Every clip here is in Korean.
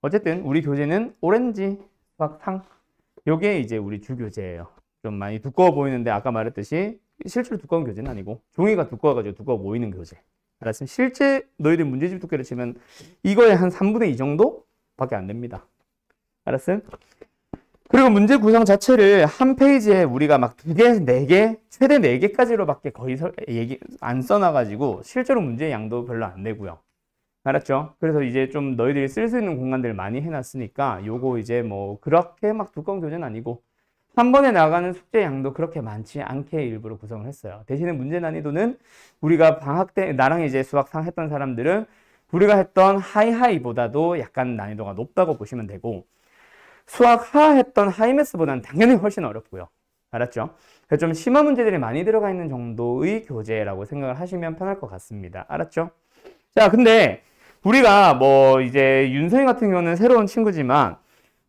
어쨌든 우리 교재는 오렌지 수학상, 요게 이제 우리 주교재예요. 좀 많이 두꺼워 보이는데 아까 말했듯이 실제로 두꺼운 교재는 아니고 종이가 두꺼워가지고 두꺼워 보이는 교재. 알았으면 실제 너희들 문제집 두께를 치면 이거의 한 3분의 2 정도밖에 안 됩니다. 알았음? 그리고 문제 구성 자체를 한 페이지에 우리가 막 2개, 4개, 최대 4개까지로밖에 거의 안 써놔가지고 실제로 문제의 양도 별로 안 되고요. 알았죠? 그래서 이제 좀 너희들이 쓸 수 있는 공간들을 많이 해놨으니까 요거 이제 뭐 그렇게 막 두꺼운 교재는 아니고 한 번에 나가는 숙제 양도 그렇게 많지 않게 일부러 구성을 했어요. 대신에 문제 난이도는 우리가 방학 때 나랑 이제 수학상 했던 사람들은 우리가 했던 하이하이보다도 약간 난이도가 높다고 보시면 되고 수학 하 했던 하이매스보다는 당연히 훨씬 어렵고요. 알았죠? 그래서 좀 심한 문제들이 많이 들어가 있는 정도의 교재라고 생각을 하시면 편할 것 같습니다. 알았죠? 자, 근데 우리가 뭐 이제 윤성이 같은 경우는 새로운 친구지만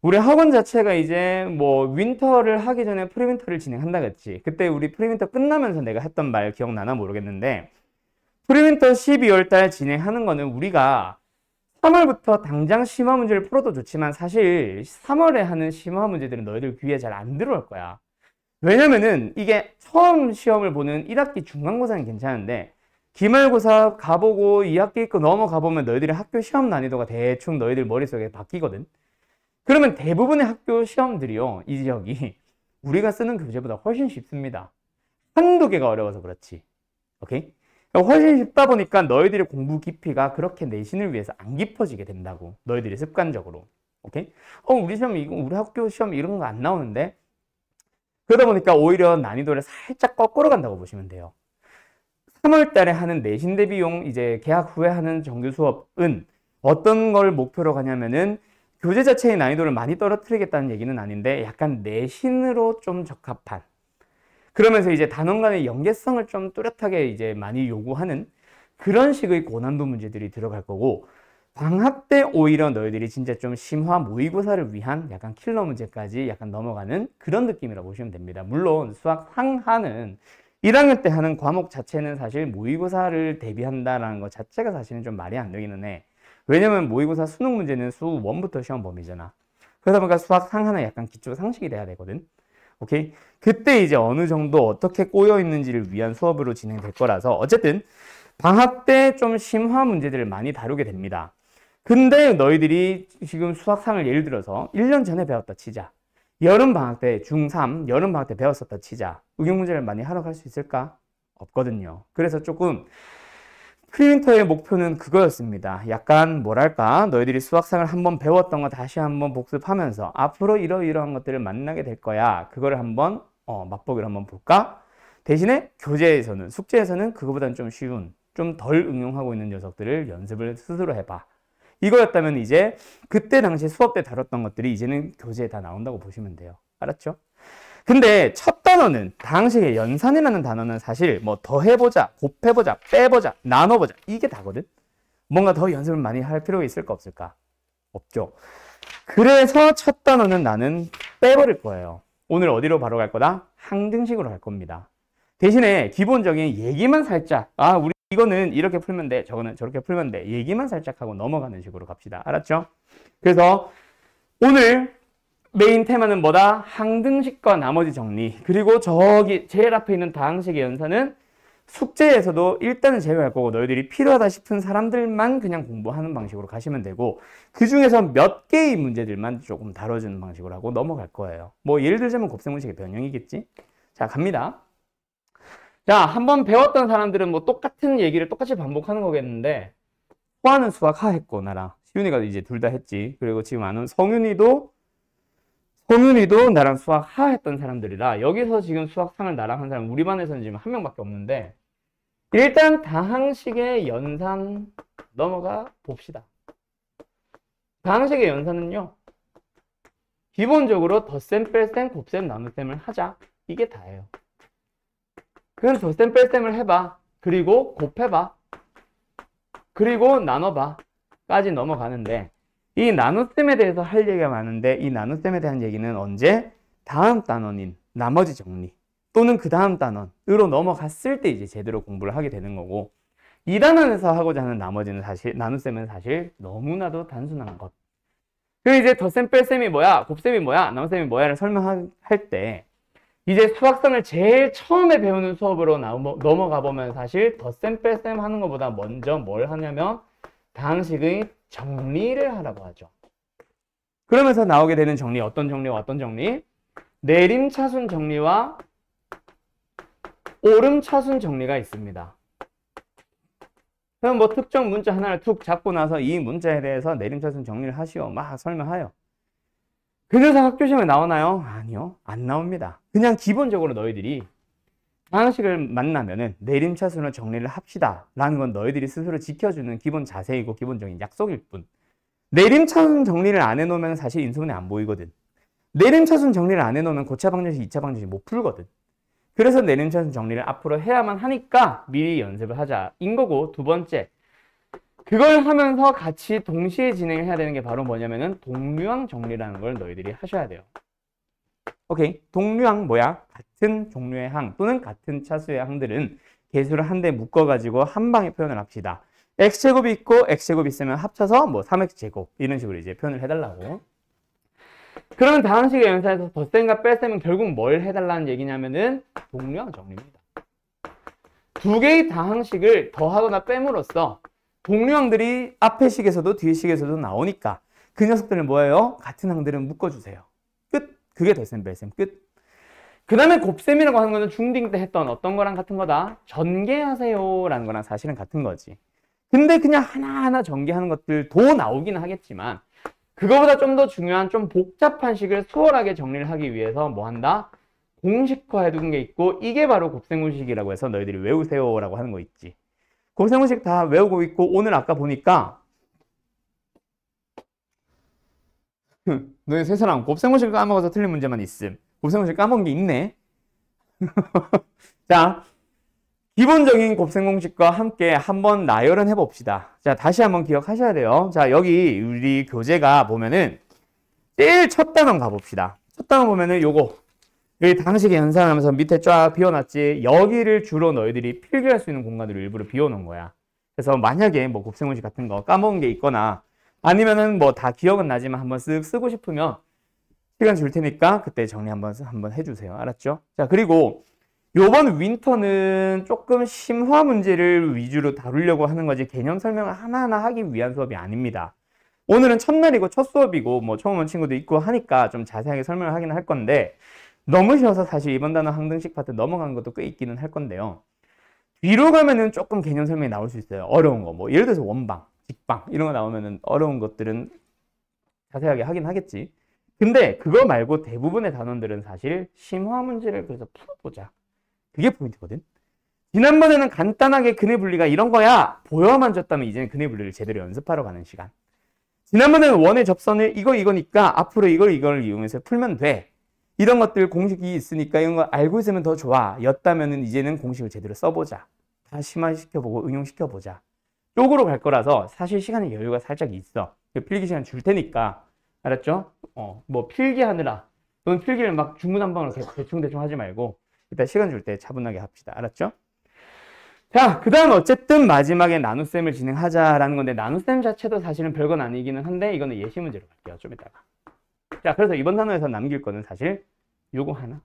우리 학원 자체가 이제 뭐 윈터를 하기 전에 프리윈터를 진행한다 그랬지. 그때 우리 프리윈터 끝나면서 내가 했던 말 기억나나 모르겠는데 프리윈터 12월 달 진행하는 거는 우리가 3월부터 당장 심화 문제를 풀어도 좋지만 사실 3월에 하는 심화 문제들은 너희들 귀에 잘 안 들어올 거야. 왜냐면은 이게 처음 시험을 보는 1학기 중간고사는 괜찮은데 기말고사 가보고 2학기 거 넘어가보면 너희들의 학교 시험 난이도가 대충 너희들 머릿속에 바뀌거든. 그러면 대부분의 학교 시험들이요, 이 지역이 우리가 쓰는 교재보다 훨씬 쉽습니다. 한두 개가 어려워서 그렇지. 오케이? 훨씬 쉽다 보니까 너희들의 공부 깊이가 그렇게 내신을 위해서 안 깊어지게 된다고. 너희들이 습관적으로. 오케이? 우리 시험, 우리 학교 시험 이런 거 안 나오는데? 그러다 보니까 오히려 난이도를 살짝 거꾸로 간다고 보시면 돼요. 3월 달에 하는 내신 대비용 이제 개학 후에 하는 정규 수업은 어떤 걸 목표로 가냐면은 교재 자체의 난이도를 많이 떨어뜨리겠다는 얘기는 아닌데 약간 내신으로 좀 적합한 그러면서 이제 단원 간의 연계성을 좀 뚜렷하게 이제 많이 요구하는 그런 식의 고난도 문제들이 들어갈 거고 방학 때 오히려 너희들이 진짜 좀 심화 모의고사를 위한 약간 킬러 문제까지 약간 넘어가는 그런 느낌이라고 보시면 됩니다. 물론 수학 상하는 1학년 때 하는 과목 자체는 사실 모의고사를 대비한다라는 것 자체가 사실은 좀 말이 안 되기는 해. 왜냐면 모의고사 수능 문제는 수 1부터 시험 범위잖아. 그러다 보니까 수학 상하는 약간 기초 상식이 돼야 되거든. 오케이? 그때 이제 어느 정도 어떻게 꼬여 있는지를 위한 수업으로 진행될 거라서 어쨌든 방학 때 좀 심화 문제들을 많이 다루게 됩니다. 근데 너희들이 지금 수학상을 예를 들어서 1년 전에 배웠다 치자. 여름방학 때 중3 여름방학 때 배웠었다 치자. 응용문제를 많이 하러 갈 수 있을까? 없거든요. 그래서 조금 프리윈터의 목표는 그거였습니다. 약간 뭐랄까 너희들이 수학상을 한번 배웠던 거 다시 한번 복습하면서 앞으로 이러이러한 것들을 만나게 될 거야. 그거를 한번 맛보기를 한번 볼까? 대신에 교재에서는 숙제에서는 그거보다는 좀 쉬운 좀 덜 응용하고 있는 녀석들을 연습을 스스로 해봐. 이거였다면 이제 그때 당시 수업 때 다뤘던 것들이 이제는 교재에 다 나온다고 보시면 돼요. 알았죠? 근데 첫 단어는 당시에 연산이라는 단어는 사실 뭐 더해보자, 곱해보자, 빼보자, 나눠보자 이게 다거든. 뭔가 더 연습을 많이 할 필요가 있을까 없을까? 없죠. 그래서 첫 단어는 나는 빼버릴 거예요. 오늘 어디로 바로 갈 거다? 항등식으로 갈 겁니다. 대신에 기본적인 얘기만 살짝 우리 이거는 이렇게 풀면 돼, 저거는 저렇게 풀면 돼 얘기만 살짝 하고 넘어가는 식으로 갑시다. 알았죠? 그래서 오늘 메인 테마는 뭐다? 항등식과 나머지 정리. 그리고 저기 제일 앞에 있는 다항식의 연산은 숙제에서도 일단은 제외할 거고 너희들이 필요하다 싶은 사람들만 그냥 공부하는 방식으로 가시면 되고 그 중에서 몇 개의 문제들만 조금 다뤄주는 방식으로 하고 넘어갈 거예요. 뭐 예를 들자면 곱셈공식의 변형이겠지? 자, 갑니다. 자, 한번 배웠던 사람들은 뭐 똑같은 얘기를 똑같이 반복하는 거겠는데 호아는 수학 하 했고 나랑 시윤이가 이제 둘 다 했지. 그리고 지금 아는 성윤이도 나랑 수학 하 했던 사람들이라 여기서 지금 수학상을 나랑 한 사람 우리 반에서는 지금 한 명밖에 없는데 일단 다항식의 연산 넘어가 봅시다. 다항식의 연산은요 기본적으로 덧셈, 뺄셈, 곱셈, 나눗셈을 하자. 이게 다예요. 그냥 덧셈, 뺄셈을 해봐. 그리고 곱해봐. 그리고 나눠봐. 까지 넘어가는데 이 나눗셈에 대해서 할 얘기가 많은데 이 나눗셈에 대한 얘기는 언제? 다음 단원인 나머지 정리 또는 그 다음 단원으로 넘어갔을 때 이제 제대로 공부를 하게 되는 거고, 이 단원에서 하고자 하는 나머지는 사실 나눗셈은 사실 너무나도 단순한 것. 그리고 이제 덧셈 뺄셈이 뭐야, 곱셈이 뭐야, 나눗셈이 뭐야를 설명할 때 이제 수학성을 제일 처음에 배우는 수업으로 넘어가 보면 사실 덧셈 뺄셈 하는 것보다 먼저 뭘 하냐면 다항식의 정리를 하라고 하죠. 그러면서 나오게 되는 정리, 어떤 정리와 어떤 정리? 내림차순 정리와 오름차순 정리가 있습니다. 그럼 뭐 특정 문자 하나를 툭 잡고 나서 이 문자에 대해서 내림차순 정리를 하시오 막 설명하여. 그 녀석 학교 시험에 나오나요? 아니요, 안 나옵니다. 그냥 기본적으로 너희들이 다항식을 만나면은 내림차순을 정리를 합시다 라는 건 너희들이 스스로 지켜주는 기본 자세이고 기본적인 약속일 뿐. 내림차순 정리를 안 해놓으면 사실 인수분해 안 보이거든. 내림차순 정리를 안 해놓으면 고차 방정식, 2차 방정식 못 풀거든. 그래서 내림차순 정리를 앞으로 해야만 하니까 미리 연습을 하자 인 거고, 두 번째, 그걸 하면서 같이 동시에 진행을 해야 되는 게 바로 뭐냐면은 동류항 정리라는 걸 너희들이 하셔야 돼요. 오케이, 동류항 뭐야? 같은 종류의 항 또는 같은 차수의 항들은 개수를 한 대 묶어가지고 한 방에 표현을 합시다. x제곱이 있고 x제곱이 있으면 합쳐서 뭐 3x제곱 이런 식으로 이제 표현을 해달라고. 그러면 다항식의 연산에서 덧셈과 뺄셈은 결국 뭘 해달라는 얘기냐면은 동류항 정리입니다. 두 개의 다항식을 더하거나 뺨으로써 동류항들이 앞에 식에서도 뒤에 식에서도 나오니까 그 녀석들은 뭐예요? 같은 항들은 묶어주세요. 끝. 그게 덧셈 뺄셈 끝. 그 다음에 곱셈이라고 하는 거는 중딩 때 했던 어떤 거랑 같은 거다? 전개하세요 라는 거랑 사실은 같은 거지. 근데 그냥 하나하나 전개하는 것들도 나오기는 하겠지만 그거보다 좀 더 중요한 좀 복잡한 식을 수월하게 정리를 하기 위해서 뭐 한다? 공식화 해두는 게 있고, 이게 바로 곱셈공식이라고 해서 너희들이 외우세요 라고 하는 거 있지. 곱셈공식 다 외우고 있고, 오늘 아까 보니까 너희 세 사람 곱셈공식 까먹어서 틀린 문제만 있음. 곱셈공식 까먹은 게 있네. 자, 기본적인 곱셈공식과 함께 한번 나열은 해봅시다. 자, 다시 한번 기억하셔야 돼요. 자, 여기 우리 교재가 보면은 제일 첫 단원 가봅시다. 첫 단원 보면은 요거 여기 다항식의 연산하면서 밑에 쫙 비워놨지. 여기를 주로 너희들이 필기할 수 있는 공간으로 일부러 비워놓은 거야. 그래서 만약에 뭐 곱셈공식 같은 거 까먹은 게 있거나 아니면은 뭐 다 기억은 나지만 한번 쓱 쓰고 싶으면 시간 줄 테니까 그때 정리 한번 해주세요. 알았죠? 자, 그리고 요번 윈터는 조금 심화 문제를 위주로 다루려고 하는 거지 개념 설명을 하나하나 하기 위한 수업이 아닙니다. 오늘은 첫날이고 첫 수업이고 뭐 처음 온 친구도 있고 하니까 좀 자세하게 설명을 하긴 할 건데, 너무 쉬워서 사실 이번 단어 항등식 파트 넘어간 것도 꽤 있기는 할 건데요. 뒤로 가면은 조금 개념 설명이 나올 수 있어요. 어려운 거. 뭐 예를 들어서 원방, 직방 이런 거 나오면은 어려운 것들은 자세하게 하긴 하겠지. 근데 그거 말고 대부분의 단원들은 사실 심화 문제를 그래서 풀어보자. 그게 포인트거든. 지난번에는 간단하게 근의 분리가 이런 거야 보여만 줬다면 이제는 근의 분리를 제대로 연습하러 가는 시간. 지난번에는 원의 접선을 이거니까 앞으로 이걸 이용해서 풀면 돼. 이런 것들 공식이 있으니까 이런 거 알고 있으면 더 좋아 였다면은 이제는 공식을 제대로 써보자. 다 심화시켜보고 응용시켜보자. 쪽으로 갈 거라서 사실 시간의 여유가 살짝 있어. 필기 시간 줄 테니까. 알았죠? 뭐 필기하느라 또는 필기를 막 중구난방으로 대충 하지 말고 일단 시간 줄 때 차분하게 합시다. 알았죠? 자, 그 다음 어쨌든 마지막에 나눗셈을 진행하자라는 건데, 나눗셈 자체도 사실은 별건 아니기는 한데 이거는 예시 문제로 갈게요. 좀 이따가. 자, 그래서 이번 단원에서 남길 거는 사실 요거 하나.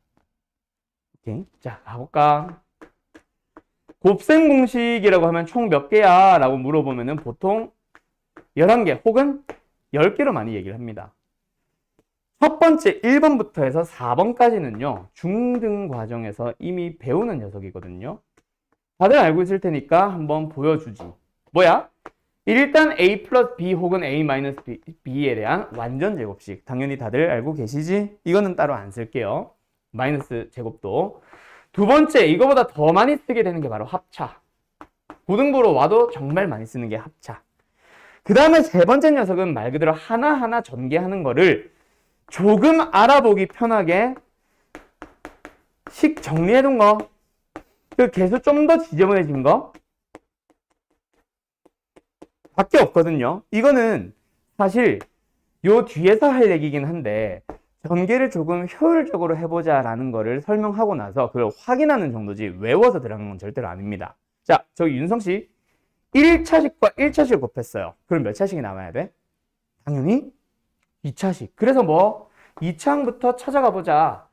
오케이. 자, 가볼까? 곱셈 공식이라고 하면 총 몇 개야? 라고 물어보면은 보통 11개 혹은 10개로 많이 얘기를 합니다. 첫 번째 1번부터 해서 4번까지는요. 중등 과정에서 이미 배우는 녀석이거든요. 다들 알고 있을 테니까 한번 보여주지. 뭐야? 일단 a 플러스 b 혹은 a 마이너스 b에 대한 완전 제곱식. 당연히 다들 알고 계시지? 이거는 따로 안 쓸게요. 마이너스 제곱도. 두 번째, 이거보다 더 많이 쓰게 되는 게 바로 합차. 고등부로 와도 정말 많이 쓰는 게 합차. 그 다음에 세 번째 녀석은 말 그대로 하나하나 전개하는 거를 조금 알아보기 편하게 식 정리해둔 거. 그 개수 좀 더 지저분해진 거 밖에 없거든요. 이거는 사실 요 뒤에서 할 얘기긴 한데 전개를 조금 효율적으로 해보자라는 거를 설명하고 나서 그걸 확인하는 정도지 외워서 들어간 건 절대로 아닙니다. 자, 저기 윤성 씨 1차식과 1차식을 곱했어요. 그럼 몇 차식이 남아야 돼? 당연히 2차식. 그래서 뭐 2차항부터 찾아가 보자.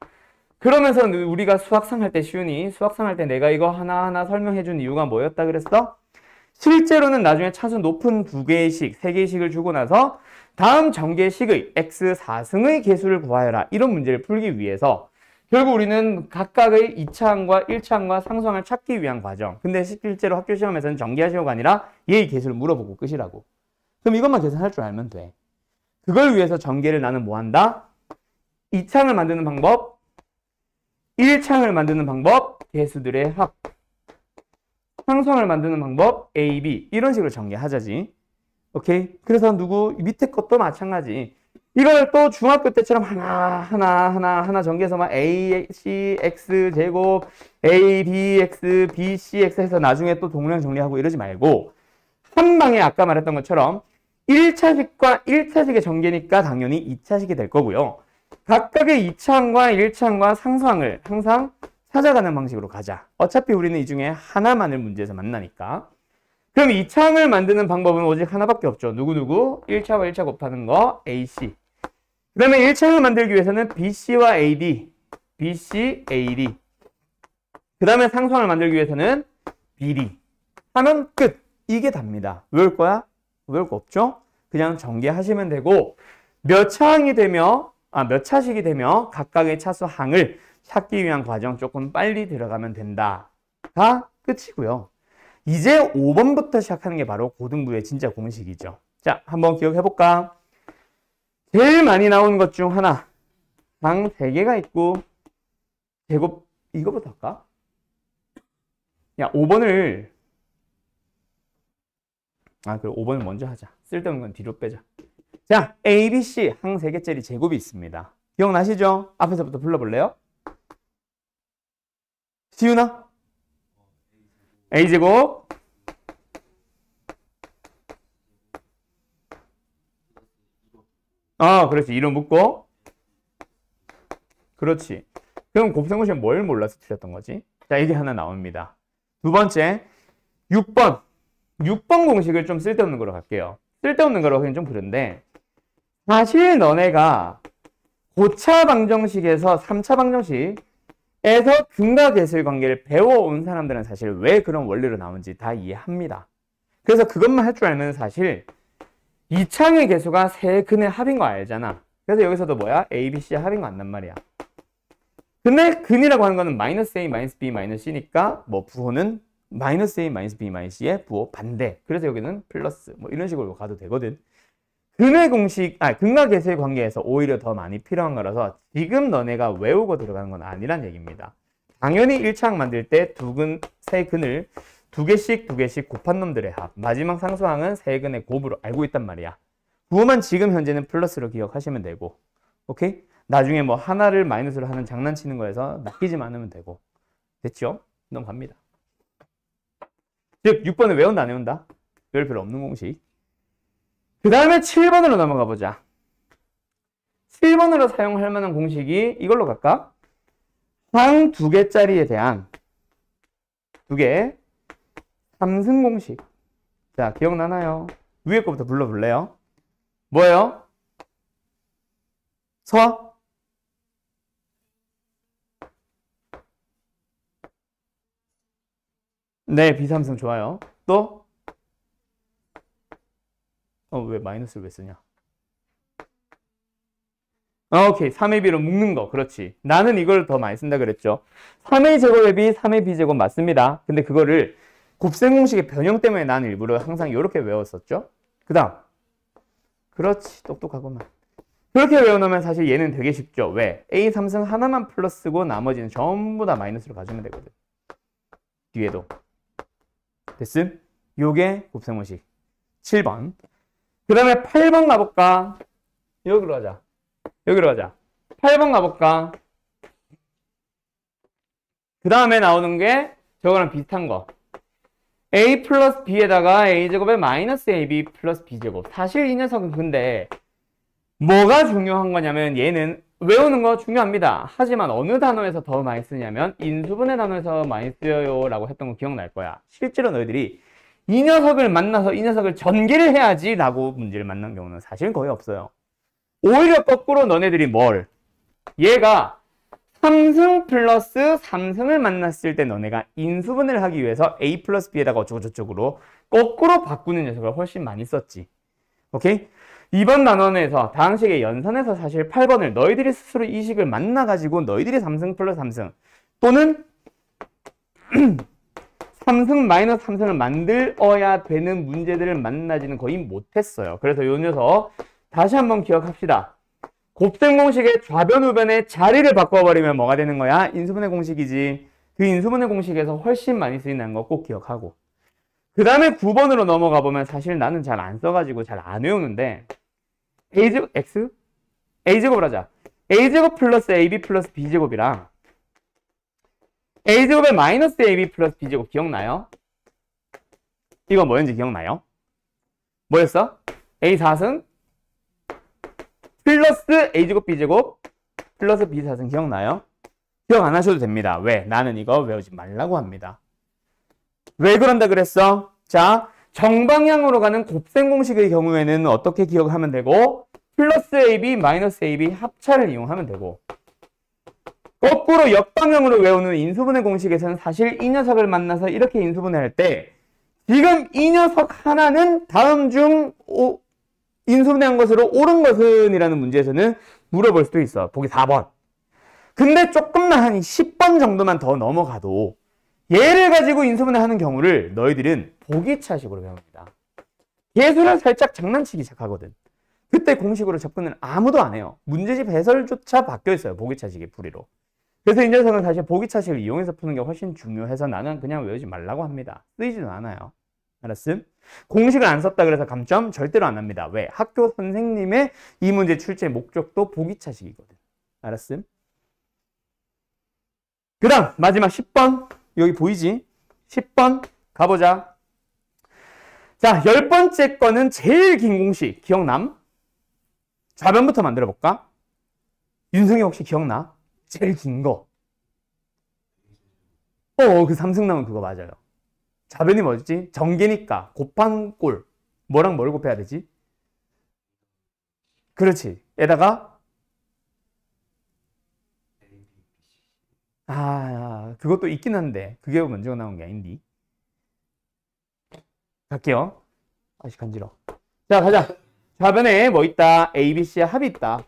그러면서 우리가 수학상 할 때 시윤이 수학상 할 때 내가 이거 하나하나 설명해 준 이유가 뭐였다 그랬어? 실제로는 나중에 차수 높은 2개의 식, 3개의 식을 주고 나서 다음 전개식의 x4승의 개수를 구하여라. 이런 문제를 풀기 위해서 결국 우리는 각각의 2차항과 1차항과 상수항을 찾기 위한 과정. 근데 실제로 학교 시험에서는 전개하시오가 아니라 얘의 개수를 물어보고 끝이라고. 그럼 이것만 계산할 줄 알면 돼. 그걸 위해서 전개를 나는 뭐 한다? 2차항을 만드는 방법, 1차항을 만드는 방법, 개수들의 합. 상수항을 만드는 방법, A, B. 이런 식으로 전개하자지. 오케이? 그래서 밑에 것도 마찬가지. 이걸 또 중학교 때처럼 하나 전개해서 막 A, C, X 제곱, A, B, X, B, C, X 해서 나중에 또 동량 정리하고 이러지 말고 한 방에 아까 말했던 것처럼 1차식과 1차식의 전개니까 당연히 2차식이 될 거고요. 각각의 2차항과 1차항과 상수항을 항상 찾아가는 방식으로 가자. 어차피 우리는 이 중에 하나만을 문제에서 만나니까. 그럼 2차항을 만드는 방법은 오직 하나밖에 없죠. 누구누구? 1차와 1차 곱하는 거 AC. 그 다음에 1차항을 만들기 위해서는 BC와 AD, BC, AD. 그 다음에 상수항을 만들기 위해서는 BD. 하면 끝. 이게 답니다. 외울 거야? 외울 거 없죠? 그냥 전개하시면 되고 몇 차식이 되며 각각의 차수항을 찾기 위한 과정 조금 빨리 들어가면 된다가 끝이고요. 이제 5번부터 시작하는 게 바로 고등부의 진짜 공식이죠. 자, 한번 기억해볼까? 제일 많이 나오는 것 중 하나. 방 3개가 있고 제곱 이거부터 할까? 야, 5번을 그래 5번을 먼저 하자. 쓸데없는 건 뒤로 빼자. 자, A, B, C 항 3개짜리 제곱이 있습니다. 기억나시죠? 앞에서부터 불러볼래요? 시윤아? A제곱 그렇지. 2로 묶고 그렇지. 그럼 곱셈공식은 뭘 몰라서 틀렸던 거지? 자, 이게 하나 나옵니다. 두 번째 6번 공식을 좀 쓸데없는 거로 갈게요. 쓸데없는 거로 하기엔 좀 그런데 사실 너네가 고차 방정식에서 3차 방정식에서 근과 계수의 관계를 배워온 사람들은 사실 왜 그런 원리로 나오는지 다 이해합니다. 그래서 그것만 할 줄 알면 사실 2차항의 개수가 세 근의 합인 거 알잖아. 그래서 여기서도 뭐야? A, B, C의 합인 거 안단 말이야. 근데 근이라고 하는 거는 마이너스 A, 마이너스 B, 마이너스 C니까 뭐 부호는 마이너스 A, 마이너스 B, 마이너스 C의 부호 반대. 그래서 여기는 플러스 뭐 이런 식으로 가도 되거든. 근의 공식, 근과 계수의 관계에서 오히려 더 많이 필요한 거라서 지금 너네가 외우고 들어가는 건 아니란 얘기입니다. 당연히 1차항 만들 때 세 근을 두 개씩 곱한 놈들의 합. 마지막 상수항은 세 근의 곱으로 알고 있단 말이야. 부호만 지금 현재는 플러스로 기억하시면 되고. 오케이? 나중에 뭐 하나를 마이너스로 하는 장난치는 거에서 낚이지만 않으면 되고. 됐죠? 넘어갑니다. 즉 6번을 외운다 안 외운다? 외울 필요 없는 공식. 그 다음에 7번으로 넘어가 보자. 7번으로 사용할 만한 공식이 이걸로 갈까? 항 2개짜리에 대한 2개 3승 공식. 자, 기억나나요? 위에 거부터 불러볼래요? 뭐예요? 서? 네, 비삼승 좋아요. 또? 왜 마이너스를 왜 쓰냐? 오케이. 3의 B로 묶는 거. 그렇지. 나는 이걸 더 많이 쓴다 그랬죠. 3의 제곱의 B, 3의 B제곱 맞습니다. 근데 그거를 곱셈 공식의 변형 때문에 나는 일부러 항상 이렇게 외웠었죠. 그 다음. 그렇지. 똑똑하구만. 그렇게 외워놓으면 사실 얘는 되게 쉽죠. 왜? A 3승 하나만 플러스고 나머지는 전부 다 마이너스로 가주면 되거든. 뒤에도. 됐음? 요게 곱셈 공식. 7번. 그 다음에 8번 가볼까? 여기로 가자. 8번 가볼까? 그 다음에 나오는 게 저거랑 비슷한 거. A 플러스 B에다가 A제곱에 마이너스 AB 플러스 B제곱. 사실 이 녀석은 근데 뭐가 중요한 거냐면 얘는 외우는 거 중요합니다. 하지만 어느 단어에서 더 많이 쓰냐면 인수분해 단어에서 많이 쓰여요 라고 했던 거 기억날 거야. 실제로 너희들이 이 녀석을 만나서 이 녀석을 전개를 해야지 라고 문제를 만난 경우는 사실 거의 없어요. 오히려 거꾸로 너네들이 뭘? 얘가 3승 플러스 3승을 만났을 때 너네가 인수분해를 하기 위해서 A 플러스 B에다가 어쩌고저쩌고로 거꾸로 바꾸는 녀석을 훨씬 많이 썼지. 오케이? 이번 단원에서 다항식의 연산에서 사실 8번을 너희들이 스스로 이 식을 만나가지고 너희들이 3승 플러스 3승 또는 3승 마이너스 3승을 만들어야 되는 문제들을 만나지는 거의 못했어요. 그래서 요 녀석 다시 한번 기억합시다. 곱셈 공식의 좌변 우변의 자리를 바꿔버리면 뭐가 되는 거야? 인수분해 공식이지. 그 인수분해 공식에서 훨씬 많이 쓰이는 거 꼭 기억하고. 그 다음에 9번으로 넘어가 보면 사실 나는 잘 안 써가지고 잘 안 외우는데 A제곱 X? A제곱을 하자. A제곱 플러스 AB 플러스 B제곱이랑 A제곱에 마이너스 AB 플러스 B제곱 기억나요? 이거 뭐였는지 기억나요? 뭐였어? A4승 플러스 A제곱 B제곱 플러스 B4승 기억나요? 기억 안 하셔도 됩니다. 왜? 나는 이거 외우지 말라고 합니다. 왜 그런다 그랬어? 자, 정방향으로 가는 곱셈 공식의 경우에는 어떻게 기억하면 되고 플러스 AB, 마이너스 AB 합차를 이용하면 되고 거꾸로 역방향으로 외우는 인수분해 공식에서는 사실 이 녀석을 만나서 이렇게 인수분해할 때 지금 이 녀석 하나는 다음 중 인수분해한 것으로 옳은 것은 이라는 문제에서는 물어볼 수도 있어. 보기 4번. 근데 조금만 한 10번 정도만 더 넘어가도 얘를 가지고 인수분해하는 경우를 너희들은 보기차식으로 배웁니다. 예술은 살짝 장난치기 시작하거든. 그때 공식으로 접근을 아무도 안 해요. 문제집 해설조차 바뀌어 있어요. 보기차식의 풀이로. 그래서 이 녀석은 사실 보기차식을 이용해서 푸는 게 훨씬 중요해서 나는 그냥 외우지 말라고 합니다. 쓰이지도 않아요. 알았음? 공식을 안 썼다 그래서 감점 절대로 안 합니다. 왜? 학교 선생님의 이 문제 출제 목적도 보기차식이거든. 알았음? 그 다음 마지막 10번 여기 보이지? 10번 가보자. 자, 10번째 거는 제일 긴 공식 기억남? 좌변부터 만들어 볼까? 윤성이 혹시 기억나? 제일 긴 거. 그 삼승남은 그거 맞아요. 좌변이 뭐였지? 전개니까 곱한 꼴. 뭐랑 뭘 곱해야 되지? 그렇지. 에다가 그것도 있긴 한데 그게 먼저 나온 게 아닌데. 갈게요. 아직 간지러. 자, 가자. 좌변에 뭐 있다? A, B, C의 합이 있다.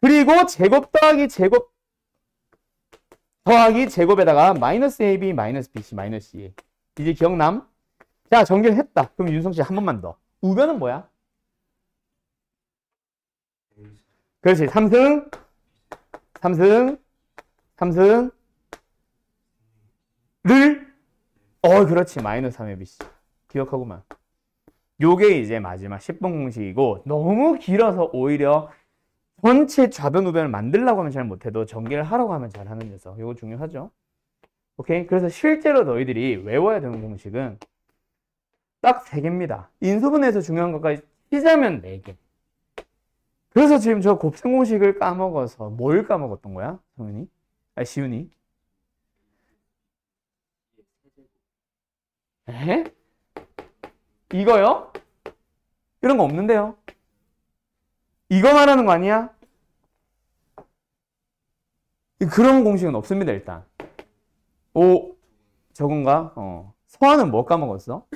그리고 제곱 더하기 제곱 더하기 제곱에다가 마이너스 AB, 마이너스 BC, 마이너스 C. 이제 기억남? 자, 전개를 했다. 그럼 윤성 씨 한 번만 더. 우변은 뭐야? 그렇지. 3승, 3승, 3승, 를? 그렇지. 마이너스 3의 BC. 기억하고만. 요게 이제 마지막 10번 공식이고 너무 길어서 오히려 전체 좌변 우변을 만들려고 하면 잘 못해도 전개를 하라고 하면 잘하는 녀석. 요거 중요하죠. 오케이? 그래서 실제로 너희들이 외워야 되는 공식은 딱 3개입니다. 인수분해에서 중요한 것까지 치자면 4개. 그래서 지금 저 곱셈 공식을 까먹어서 뭘 까먹었던 거야? 성윤이? 시윤이? 에? 이거요? 이런 거 없는데요? 이거 말하는 거 아니야? 그런 공식은 없습니다, 일단. 저건가? 서아는 뭐 까먹었어?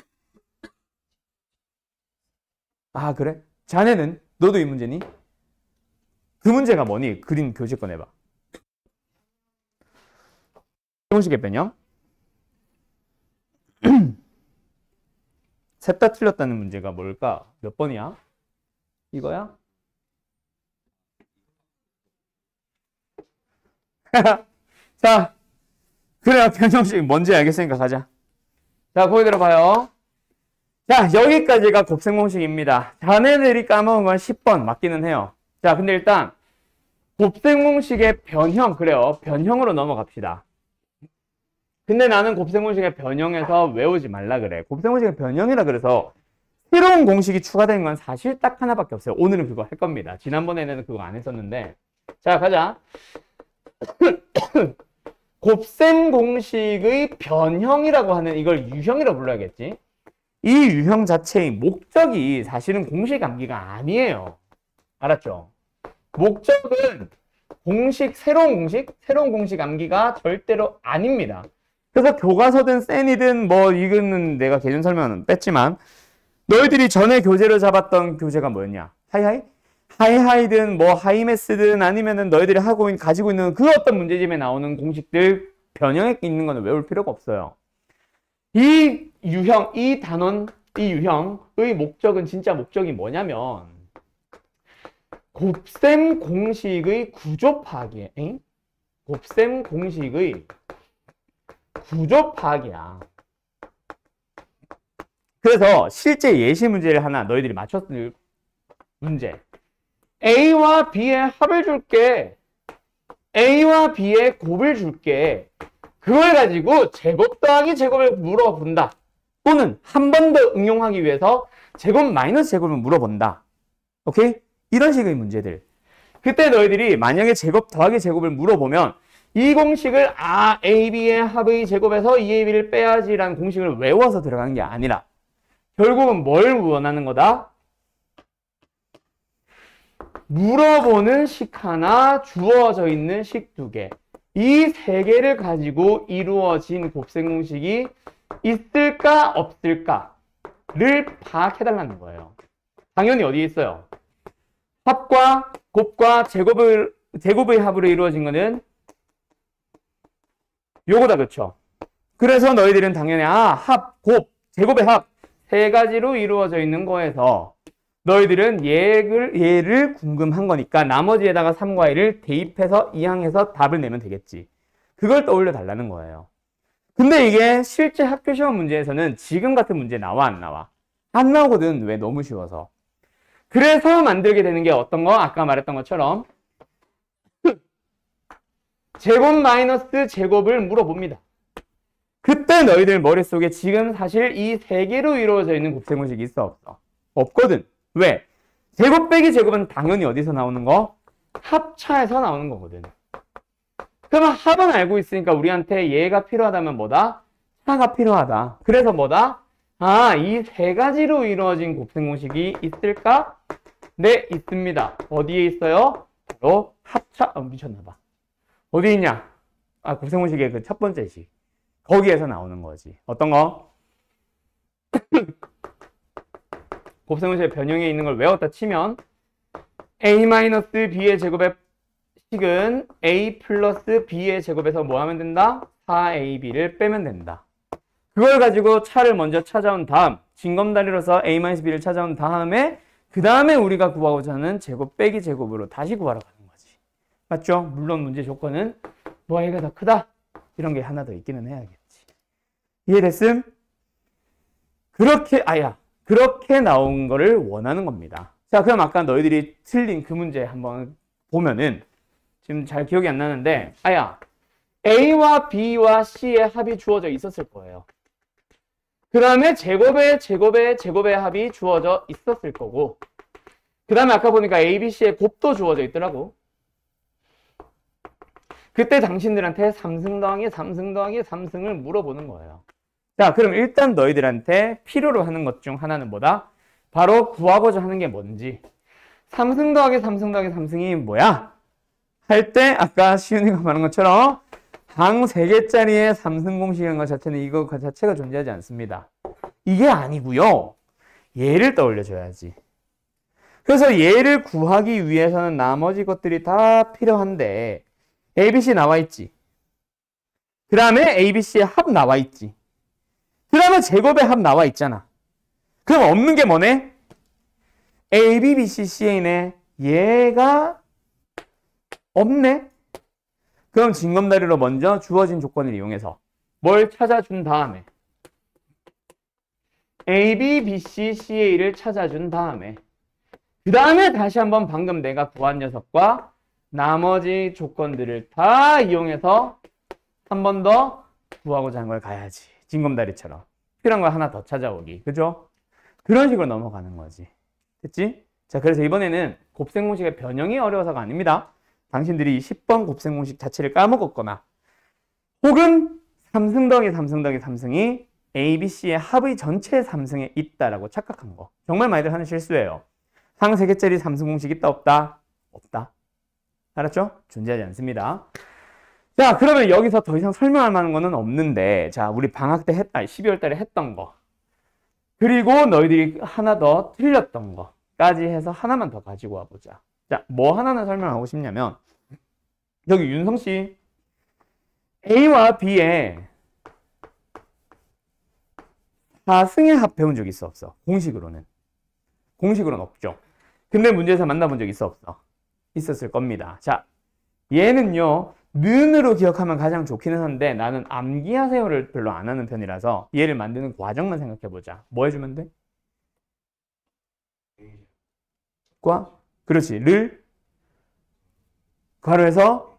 그래? 자네는? 너도 이 문제니? 그 문제가 뭐니? 그린 교재 꺼내봐. 공식의 변형? 셋 다 틀렸다는 문제가 뭘까? 몇 번이야? 이거야? 자, 그래야 변형식 뭔지 알겠으니까 가자. 자, 거기 들어봐요. 자, 여기까지가 곱셈 공식입니다. 자네들이 까먹은 건 10번 맞기는 해요. 자, 근데 일단 곱셈 공식의 변형, 그래요. 변형으로 넘어갑시다. 근데 나는 곱셈 공식의 변형에서 외우지 말라 그래. 곱셈 공식의 변형이라 그래서 새로운 공식이 추가된 건 사실 딱 하나밖에 없어요. 오늘은 그거 할 겁니다. 지난번에는 그거 안 했었는데. 자, 가자. 곱셈 공식의 변형이라고 하는 이걸 유형이라고 불러야겠지. 이 유형 자체의 목적이 사실은 공식 암기가 아니에요. 알았죠? 목적은 새로운 공식 암기가 절대로 아닙니다. 그래서 교과서든 센이든 뭐 이거는 내가 개념 설명은 뺐지만 너희들이 전에 교재로 잡았던 교재가 뭐였냐? 하이하이든 뭐 하이매스든 아니면은 너희들이 가지고 있는 그 어떤 문제집에 나오는 공식들 변형에 있는 거는 외울 필요가 없어요. 이 유형, 이 유형의 목적은 진짜 목적이 뭐냐면 곱셈 공식의 구조 파악이에요. 곱셈 공식의 구조 파악이야. 그래서 실제 예시 문제를 하나 너희들이 맞췄을 문제. A와 B의 합을 줄게. A와 B의 곱을 줄게. 그걸 가지고 제곱 더하기 제곱을 물어본다. 또는 한 번 더 응용하기 위해서 제곱 마이너스 제곱을 물어본다. 오케이? 이런 식의 문제들. 그때 너희들이 만약에 제곱 더하기 제곱을 물어보면 이 공식을 AB의 합의 제곱에서 2AB를 빼야지라는 공식을 외워서 들어가는 게 아니라 결국은 뭘 원하는 거다? 물어보는 식 하나, 주어져 있는 식 두 개. 이 세 개를 가지고 이루어진 곱셈 공식이 있을까 없을까를 파악해달라는 거예요. 당연히 어디에 있어요? 합과 곱과 제곱의 합으로 이루어진 거는 요거다, 그렇죠? 그래서 너희들은 당연히 합, 곱, 제곱의 합 세 가지로 이루어져 있는 거에서 너희들은 얘를 궁금한 거니까 나머지에다가 3과 1을 대입해서 이항해서 답을 내면 되겠지. 그걸 떠올려 달라는 거예요. 근데 이게 실제 학교 시험 문제에서는 지금 같은 문제 나와 안 나와? 안 나오거든. 왜? 너무 쉬워서. 그래서 만들게 되는 게 어떤 거? 아까 말했던 것처럼 제곱 마이너스 제곱을 물어봅니다. 그때 너희들 머릿속에 지금 사실 이 세 개로 이루어져 있는 곱셈 공식이 있어 없어? 없거든. 왜? 제곱 빼기 제곱은 당연히 어디서 나오는 거? 합차에서 나오는 거거든. 그러면 합은 알고 있으니까 우리한테 얘가 필요하다면 뭐다? 차가 필요하다. 그래서 뭐다? 이 세 가지로 이루어진 곱셈 공식이 있을까? 네, 있습니다. 어디에 있어요? 바로 합차. 미쳤나봐. 어디 있냐? 곱셈 공식의 그 첫 번째 식. 거기에서 나오는 거지. 어떤 거? 곱셈 공식의 변형에 있는 걸 외웠다 치면 a-b의 제곱의 식은 a 플러스 b의 제곱에서 뭐 하면 된다? 4ab를 빼면 된다. 그걸 가지고 차를 먼저 찾아온 다음 징검다리로서 a-b를 찾아온 다음에 그 다음에 우리가 구하고자 하는 제곱 빼기 제곱으로 다시 구하러 가는 거지. 맞죠? 물론 문제 조건은 뭐 a가 더 크다. 이런 게 하나 더 있기는 해야겠지. 이해됐음? 그렇게 나온 거를 원하는 겁니다. 자, 그럼 아까 너희들이 틀린 그 문제 한번 보면은 지금 잘 기억이 안 나는데 A와 B와 C의 합이 주어져 있었을 거예요. 그 다음에 제곱의 합이 주어져 있었을 거고 그 다음에 아까 보니까 A, B, C의 곱도 주어져 있더라고. 그때 당신들한테 3승 더하기 3승 더하기 3승을 물어보는 거예요. 자, 그럼 일단 너희들한테 필요로 하는 것 중 하나는 뭐다? 바로 구하고자 하는 게 뭔지. 3승 더하기 3승 더하기 3승이 뭐야? 할 때 아까 시윤이가 말한 것처럼 방 3개짜리의 3승 공식이라는 것 자체는 이거 그 자체가 존재하지 않습니다. 이게 아니고요. 얘를 떠올려줘야지. 그래서 얘를 구하기 위해서는 나머지 것들이 다 필요한데 ABC 나와 있지. 그 다음에 ABC의 합 나와 있지. 그 다음에 제곱의 합 나와 있잖아. 그럼 없는 게 뭐네? AB, BC, CA네. 얘가 없네? 그럼 징검다리로 먼저 주어진 조건을 이용해서 뭘 찾아준 다음에 AB, BC, CA를 찾아준 다음에 그 다음에 다시 한번 방금 내가 구한 녀석과 나머지 조건들을 다 이용해서 한 번 더 구하고자 하는 걸 가야지. 징검다리처럼. 필요한 걸 하나 더 찾아오기. 그죠? 그런 식으로 넘어가는 거지. 됐지? 자, 그래서 이번에는 곱셈 공식의 변형이 어려워서가 아닙니다. 당신들이 10번 곱셈 공식 자체를 까먹었거나 혹은 3승 더하기 3승 더하기 3승이 A, B, C의 합의 전체 3승에 있다라고 착각한 거. 정말 많이들 하는 실수예요. 항 3개짜리 3승 공식 있다 없다? 없다. 알았죠? 존재하지 않습니다. 자, 그러면 여기서 더 이상 설명할 만한 거는 없는데, 자, 우리 방학 때 12월 달에 했던 거, 그리고 너희들이 하나 더 틀렸던 거까지 해서 하나만 더 가지고 와보자. 자, 뭐 하나는 설명하고 싶냐면, 여기 윤성 씨, A와 B의 4승의 합 배운 적 있어 없어? 공식으로는. 공식으로는 없죠. 근데 문제에서 만나본 적 있어 없어? 있었을 겁니다. 자, 얘는요, 는으로 기억하면 가장 좋기는 한데 나는 암기하세요를 별로 안 하는 편이라서 얘를 만드는 과정만 생각해보자. 뭐 해주면 돼? 과? 그렇지. 를 괄호에서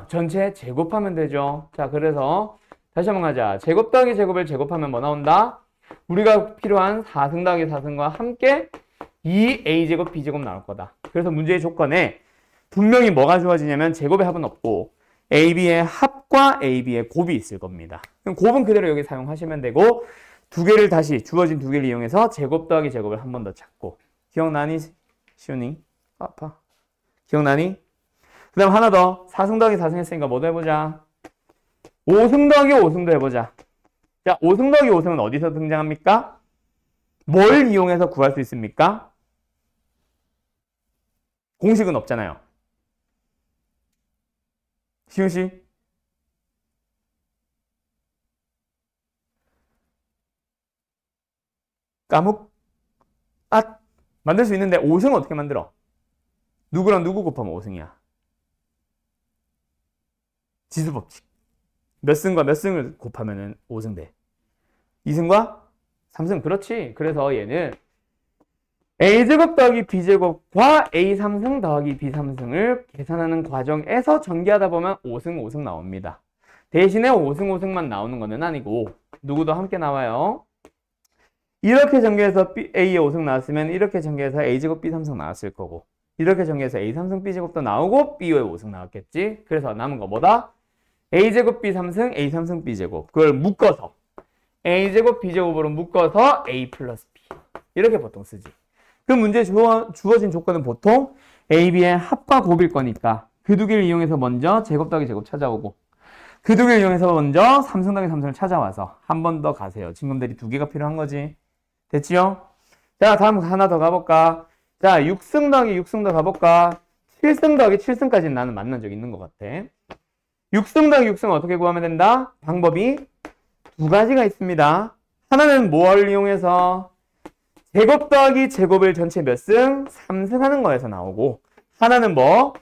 전체 제곱하면 되죠. 자, 그래서 다시 한번 가자. 제곱 더하기 제곱을 제곱하면 뭐 나온다? 우리가 필요한 4승 더하기 4승과 함께 2a제곱 b제곱 나올 거다. 그래서 문제의 조건에 분명히 뭐가 주어지냐면 제곱의 합은 없고 AB의 합과 AB의 곱이 있을 겁니다. 그럼 곱은 그대로 여기 사용하시면 되고 두 개를 다시 주어진 두 개를 이용해서 제곱 더하기 제곱을 한 번 더 찾고 기억나니? 시온이? 아파. 기억나니? 그 다음 하나 더 4승 더하기 4승 했으니까 뭐도 해보자. 5승 더하기 5승도 해보자. 자, 5승 더하기 5승은 어디서 등장합니까? 뭘 이용해서 구할 수 있습니까? 공식은 없잖아요. 시훈 씨? 까묵? 아, 만들 수 있는데 5승 어떻게 만들어? 누구랑 누구 곱하면 5승이야? 지수법칙. 몇 승과 몇 승을 곱하면 5승 돼? 2승과 3승. 그렇지. 그래서 얘는 A제곱 더하기 B제곱과 A3승 더하기 B3승을 계산하는 과정에서 전개하다 보면 5승, 5승 나옵니다. 대신에 5승, 5승만 나오는 것은 아니고 누구도 함께 나와요. 이렇게 전개해서 A에 5승 나왔으면 이렇게 전개해서 A제곱 B3승 나왔을 거고 이렇게 전개해서 A3승 B제곱도 나오고 B에 5승 나왔겠지. 그래서 남은 거 뭐다? A제곱 B3승, A3승 B제곱. 그걸 묶어서 A제곱 B제곱으로 묶어서 A 플러스 B. 이렇게 보통 쓰지. 그 문제에 주어진 조건은 보통 A, B의 합과 곱일 거니까 그 두 개를 이용해서 먼저 제곱 더하기 제곱 찾아오고 그 두 개를 이용해서 먼저 3승 더하기 3승을 찾아와서 한 번 더 가세요. 친구들이 두 개가 필요한 거지. 됐지요? 자, 다음 하나 더 가볼까? 자, 6승 더하기 6승 더 가볼까? 7승 더하기 7승까지는 나는 만난 적 있는 것 같아. 6승 더하기 6승 어떻게 구하면 된다? 방법이 두 가지가 있습니다. 하나는 뭘 이용해서 제곱 더하기 제곱을 전체 몇 승? 3승 하는 거에서 나오고 하나는 뭐?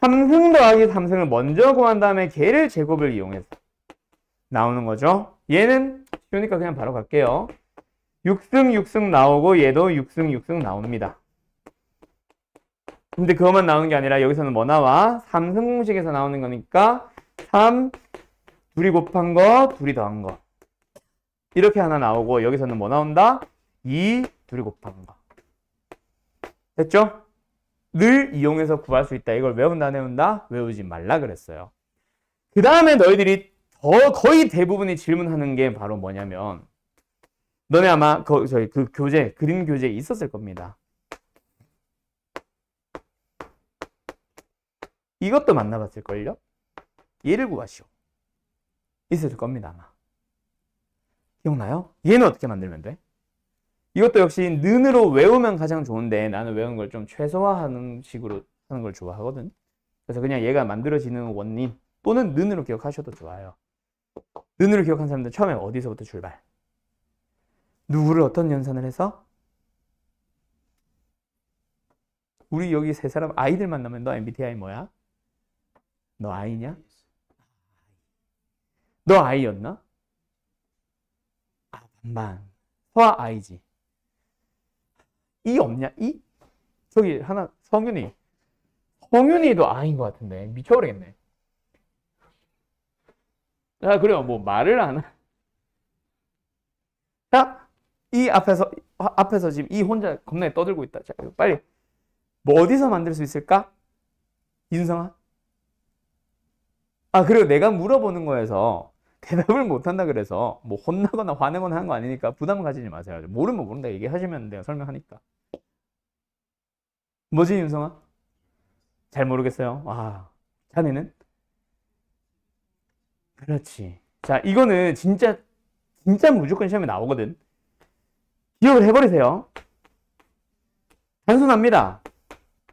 3승 더하기 3승을 먼저 구한 다음에 걔를 제곱을 이용해서 나오는 거죠. 얘는 쉬우니까 그냥 바로 갈게요. 6승 6승 나오고 얘도 6승 6승 나옵니다. 근데 그것만 나오는 게 아니라 여기서는 뭐 나와? 3승 공식에서 나오는 거니까 3 둘이 곱한 거 둘이 더한 거 이렇게 하나 나오고 여기서는 뭐 나온다? 2 둘이 곱한 거. 됐죠? 를 이용해서 구할 수 있다. 이걸 외운다, 안 외운다? 외우지 말라 그랬어요. 그 다음에 너희들이 거의 대부분이 질문하는 게 바로 뭐냐면 너네 아마 그 교재, 그림 교재에 있었을 겁니다. 이것도 만나봤을걸요? 얘를 구하시오. 있었을 겁니다, 아마. 기억나요? 얘는 어떻게 만들면 돼? 이것도 역시 는으로 외우면 가장 좋은데 나는 외우는 걸 좀 최소화하는 식으로 하는 걸 좋아하거든. 그래서 그냥 얘가 만들어지는 원인 또는 는으로 기억하셔도 좋아요. 는으로 기억한 사람들 처음에 어디서부터 출발? 누구를 어떤 연산을 해서? 우리 여기 세 사람 아이들 만나면 너 MBTI 뭐야? 너 I냐? 너 I였나? 아, 반반. 서아 I지. 이 없냐? 이? 저기 하나 성윤이. 성윤이도 I인 것 같은데 미쳐버리겠네. 자, 그래요. 뭐 말을 안 하. 자, 이 앞에서 앞에서 지금 이 혼자 겁나게 떠들고 있다. 자, 이거 빨리 뭐 어디서 만들 수 있을까? 윤성아? 아, 그리고 내가 물어보는 거에서 대답을 못한다 그래서 뭐 혼나거나 화내거나 하는 거 아니니까 부담 가지지 마세요. 모르면 모른다 얘기하시면 돼요. 설명하니까. 뭐지, 윤성아? 잘 모르겠어요. 아, 자네는? 그렇지. 자, 이거는 진짜 무조건 시험에 나오거든. 기억을 해버리세요. 단순합니다.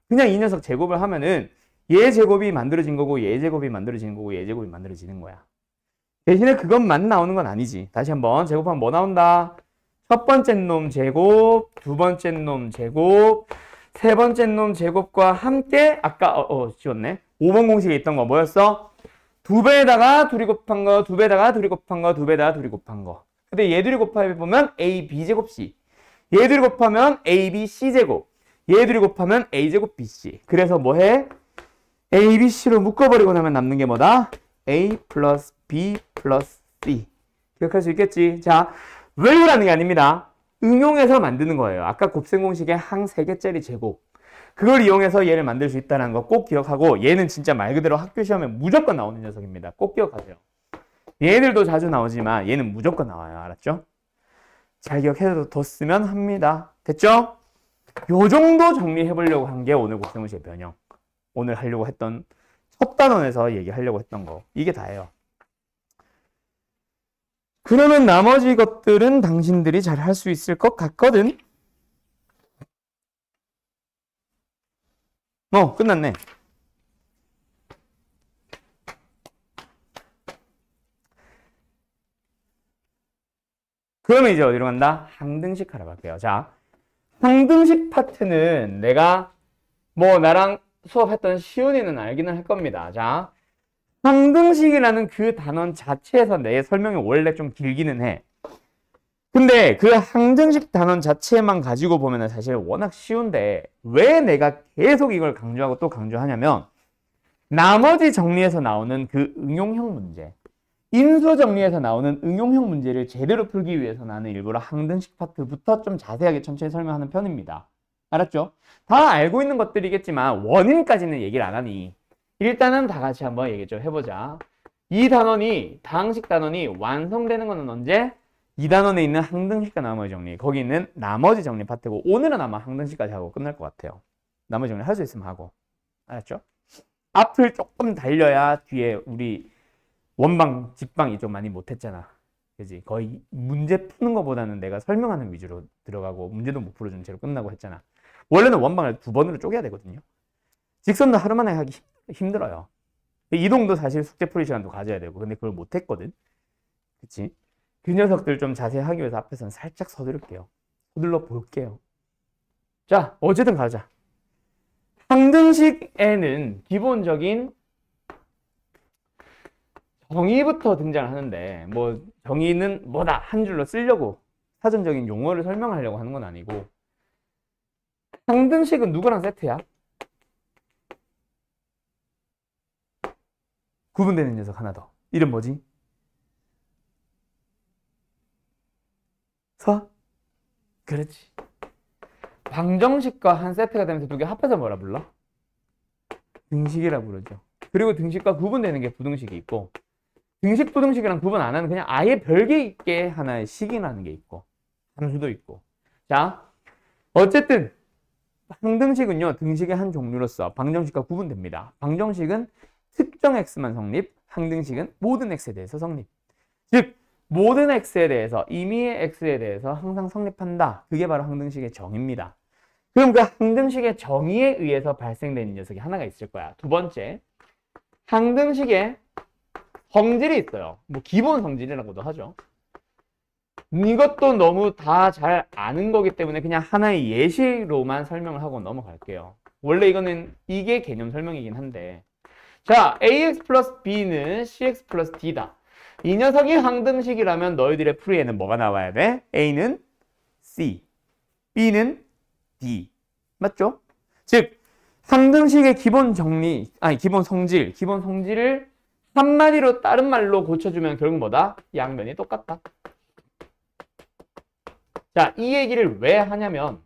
그냥 이 녀석 제곱을 하면은 얘 제곱이 만들어진 거고 얘 제곱이 만들어지는 거고 얘 제곱이 만들어지는 거야. 대신에 그것만 나오는 건 아니지. 다시 한번 제곱하면 뭐 나온다? 첫 번째 놈 제곱, 두 번째 놈 제곱, 세 번째 놈 제곱과 함께 아까 지웠네. 5번 공식에 있던 거 뭐였어? 두 배에다가 둘이 곱한 거, 두 배에다가 둘이 곱한 거, 두 배에다가 둘이 곱한 거. 근데 얘들이 곱하면 a, b 제곱 c. 얘들이 곱하면 a, b, c 제곱. 얘들이 곱하면 a 제곱 bc. 그래서 뭐해? a, b, c로 묶어버리고 나면 남는 게 뭐다? a 플러스 b 플러스 c. 기억할 수 있겠지? 자, 외우라는 게 아닙니다. 응용해서 만드는 거예요. 아까 곱셈 공식의 항 3개짜리 제곱. 그걸 이용해서 얘를 만들 수 있다는 거 꼭 기억하고, 얘는 진짜 말 그대로 학교 시험에 무조건 나오는 녀석입니다. 꼭 기억하세요. 얘들도 자주 나오지만 얘는 무조건 나와요. 알았죠? 잘 기억해서 뒀으면 합니다. 됐죠? 요 정도 정리해 보려고 한 게 오늘 곱셈 공식의 변형. 오늘 하려고 했던 첫 단원에서 얘기하려고 했던 거. 이게 다예요. 그러면 나머지 것들은 당신들이 잘 할 수 있을 것 같거든. 끝났네. 그러면 이제 어디로 간다? 항등식 하러 갈게요. 자, 항등식 파트는 내가 뭐 나랑 수업했던 시온이는 알기는 할 겁니다. 자, 항등식이라는 그 단원 자체에서 내 설명이 원래 좀 길기는 해. 근데 그 항등식 단원 자체만 가지고 보면 사실 워낙 쉬운데 왜 내가 계속 이걸 강조하고 또 강조하냐면, 나머지 정리에서 나오는 그 응용형 문제, 인수 정리에서 나오는 응용형 문제를 제대로 풀기 위해서 나는 일부러 항등식 파트부터 좀 자세하게 천천히 설명하는 편입니다. 알았죠? 다 알고 있는 것들이겠지만 원인까지는 얘기를 안 하니 일단은 다 같이 한번 얘기 좀 해보자. 이 단원이, 다항식 단원이 완성되는 거는 언제? 이 단원에 있는 항등식과 나머지 정리, 거기 있는 나머지 정리 파트고, 오늘은 아마 항등식까지 하고 끝날 것 같아요. 나머지 정리 할 수 있으면 하고. 알았죠? 앞을 조금 달려야 뒤에 우리 원방, 직방이 좀 많이 못했잖아. 그지? 거의 문제 푸는 것보다는 내가 설명하는 위주로 들어가고 문제도 못 풀어준 채로 끝나고 했잖아. 원래는 원방을 2번으로 쪼개야 되거든요. 직선도 하루 만에 하기 힘들어요. 이동도 사실 숙제 풀이 시간도 가져야 되고, 근데 그걸 못했거든. 그치? 그 녀석들 좀 자세히 하기 위해서 앞에서는 살짝 서두를게요. 서둘러 볼게요. 자, 어쨌든 가자. 항등식에는 기본적인 정의부터 등장을 하는데, 뭐 정의는 뭐다 한 줄로 쓰려고 사전적인 용어를 설명하려고 하는 건 아니고, 항등식은 누구랑 세트야? 구분되는 녀석 하나 더. 이름 뭐지? 서? 그렇지. 방정식과 한 세트가 되면서 두 개 합해서 뭐라 불러? 등식이라 부르죠. 그리고 등식과 구분되는 게 부등식이 있고, 등식 부등식이랑 구분 안 하는 그냥 아예 별개 있게 하나의 식이라는 게 있고, 함수도 있고. 자, 어쨌든 항등식은요, 등식의 한 종류로서 방정식과 구분됩니다. 방정식은 특정 x만 성립, 항등식은 모든 x에 대해서 성립. 즉, 모든 x에 대해서, 임의의 x에 대해서 항상 성립한다. 그게 바로 항등식의 정의입니다. 그럼 그 항등식의 정의에 의해서 발생되는 녀석이 하나가 있을 거야. 두 번째, 항등식에 성질이 있어요. 뭐 기본 성질이라고도 하죠. 이것도 너무 다 잘 아는 거기 때문에 그냥 하나의 예시로만 설명을 하고 넘어갈게요. 원래 이거는 이게 개념 설명이긴 한데, 자, ax 플러스 b는 cx 플러스 d다. 이 녀석이 항등식이라면 너희들의 풀이에는 뭐가 나와야 돼? a는 c, b는 d. 맞죠? 즉, 항등식의 기본 정리, 기본 성질을 한마디로 다른 말로 고쳐주면 결국 뭐다? 양면이 똑같다. 자, 이 얘기를 왜 하냐면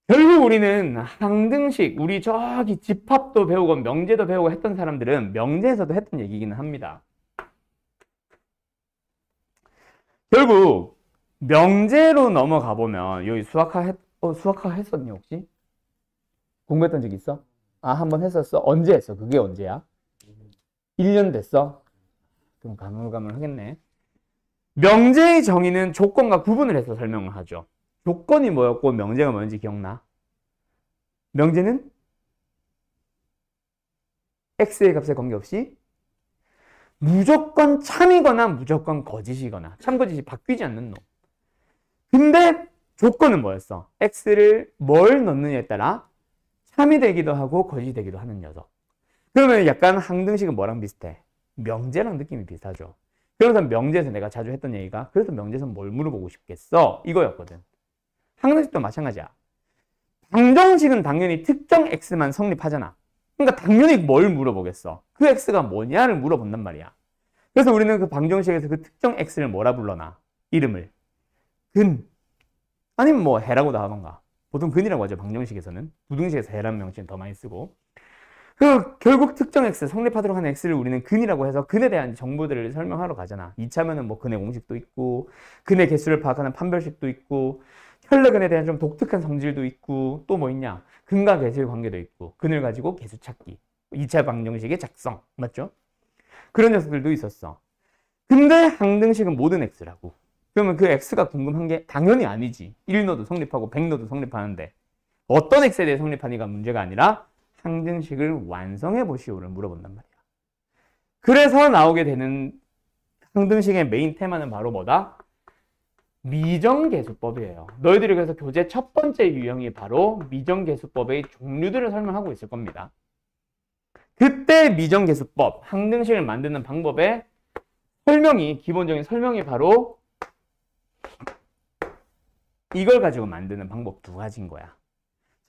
결국 우리는 항등식, 우리 저기 집합도 배우고 명제도 배우고 했던 사람들은 명제에서도 했던 얘기기는 합니다. 결국 명제로 넘어가 보면 여기 수학화 했었니 혹시? 공부했던 적 있어? 아, 한번 했었어? 언제 했어? 그게 언제야? 1년 됐어? 그럼 가물가물하겠네. 명제의 정의는 조건과 구분을 해서 설명을 하죠. 조건이 뭐였고 명제가 뭔지 기억나? 명제는 x의 값에 관계없이 무조건 참이거나 무조건 거짓이거나 참거짓이 바뀌지 않는 놈. 근데 조건은 뭐였어? x를 뭘 넣느냐에 따라 참이 되기도 하고 거짓이 되기도 하는 녀석. 그러면 약간 항등식은 뭐랑 비슷해? 명제랑 느낌이 비슷하죠. 그래서 명제에서 내가 자주 했던 얘기가 그래서 명제에서 뭘 물어보고 싶겠어? 이거였거든. 항등식도 마찬가지야. 방정식은 당연히 특정 x만 성립하잖아. 그러니까 당연히 뭘 물어보겠어? 그 x가 뭐냐를 물어본단 말이야. 그래서 우리는 그 방정식에서 그 특정 x를 뭐라 불러놔? 이름을 근 아니면 뭐 해라고 나오던가. 보통 근이라고 하죠. 방정식에서는. 부등식에서 해라는 명칭 더 많이 쓰고. 결국 특정 x, 성립하도록 하는 x를 우리는 근이라고 해서 근에 대한 정보들을 설명하러 가잖아. 2차면은 뭐 근의 공식도 있고 근의 개수를 파악하는 판별식도 있고 혈례근에 대한 좀 독특한 성질도 있고 또 뭐 있냐? 근과 개수의 관계도 있고 근을 가지고 개수 찾기. 2차 방정식의 작성. 맞죠? 그런 녀석들도 있었어. 근데 항등식은 모든 x라고. 그러면 그 x가 궁금한 게 당연히 아니지. 1노도 성립하고 100노도 성립하는데 어떤 x에 대해 성립하니가 문제가 아니라 항등식을 완성해 보시오를 물어본단 말이야. 그래서 나오게 되는 항등식의 메인 테마는 바로 뭐다? 미정계수법이에요. 너희들이 그래서 교재 첫 번째 유형이 바로 미정계수법의 종류들을 설명하고 있을 겁니다. 그때 미정계수법, 항등식을 만드는 방법의 설명이, 기본적인 설명이 바로 이걸 가지고 만드는 방법 두 가지인 거야.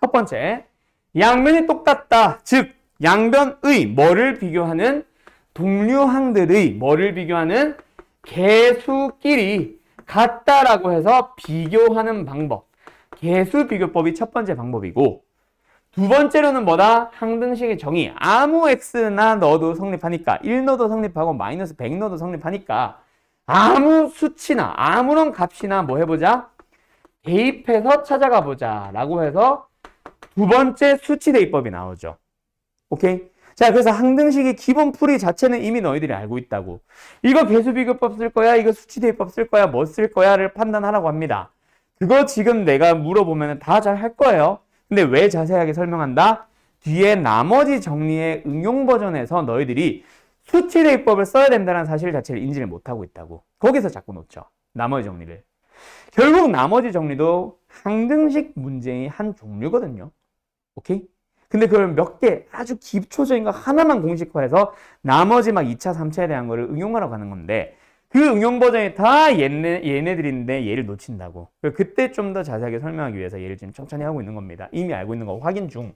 첫 번째, 양면이 똑같다. 즉, 양변의 뭐를 비교하는 동류항들의 뭐를 비교하는 개수끼리 같다라고 해서 비교하는 방법. 개수 비교법이 첫 번째 방법이고 두 번째로는 뭐다? 항등식의 정의. 아무 x나 넣어도 성립하니까 1 넣어도 성립하고 마이너스 100 넣어도 성립하니까 아무 수치나 아무런 값이나 뭐 해보자? 대입해서 찾아가 보자 라고 해서 두 번째 수치 대입법이 나오죠. 오케이? 자, 그래서 항등식의 기본 풀이 자체는 이미 너희들이 알고 있다고. 이거 개수 비교법 쓸 거야? 이거 수치 대입법 쓸 거야? 뭐 쓸 거야?를 판단하라고 합니다. 그거 지금 내가 물어보면 다 잘 할 거예요. 근데 왜 자세하게 설명한다? 뒤에 나머지 정리의 응용 버전에서 너희들이 수치 대입법을 써야 된다는 사실 자체를 인지를 못하고 있다고. 거기서 자꾸 놓쳐. 나머지 정리를. 결국 나머지 정리도 항등식 문제의 한 종류거든요. 오케이? 근데 그걸 몇 개 아주 기초적인 거 하나만 공식화해서 나머지 막 2차, 3차에 대한 거를 응용하러 가는 건데 그 응용 버전이 다 얘네들인데 얘를 놓친다고. 그때 좀 더 자세하게 설명하기 위해서 얘를 지금 천천히 하고 있는 겁니다. 이미 알고 있는 거 확인 중.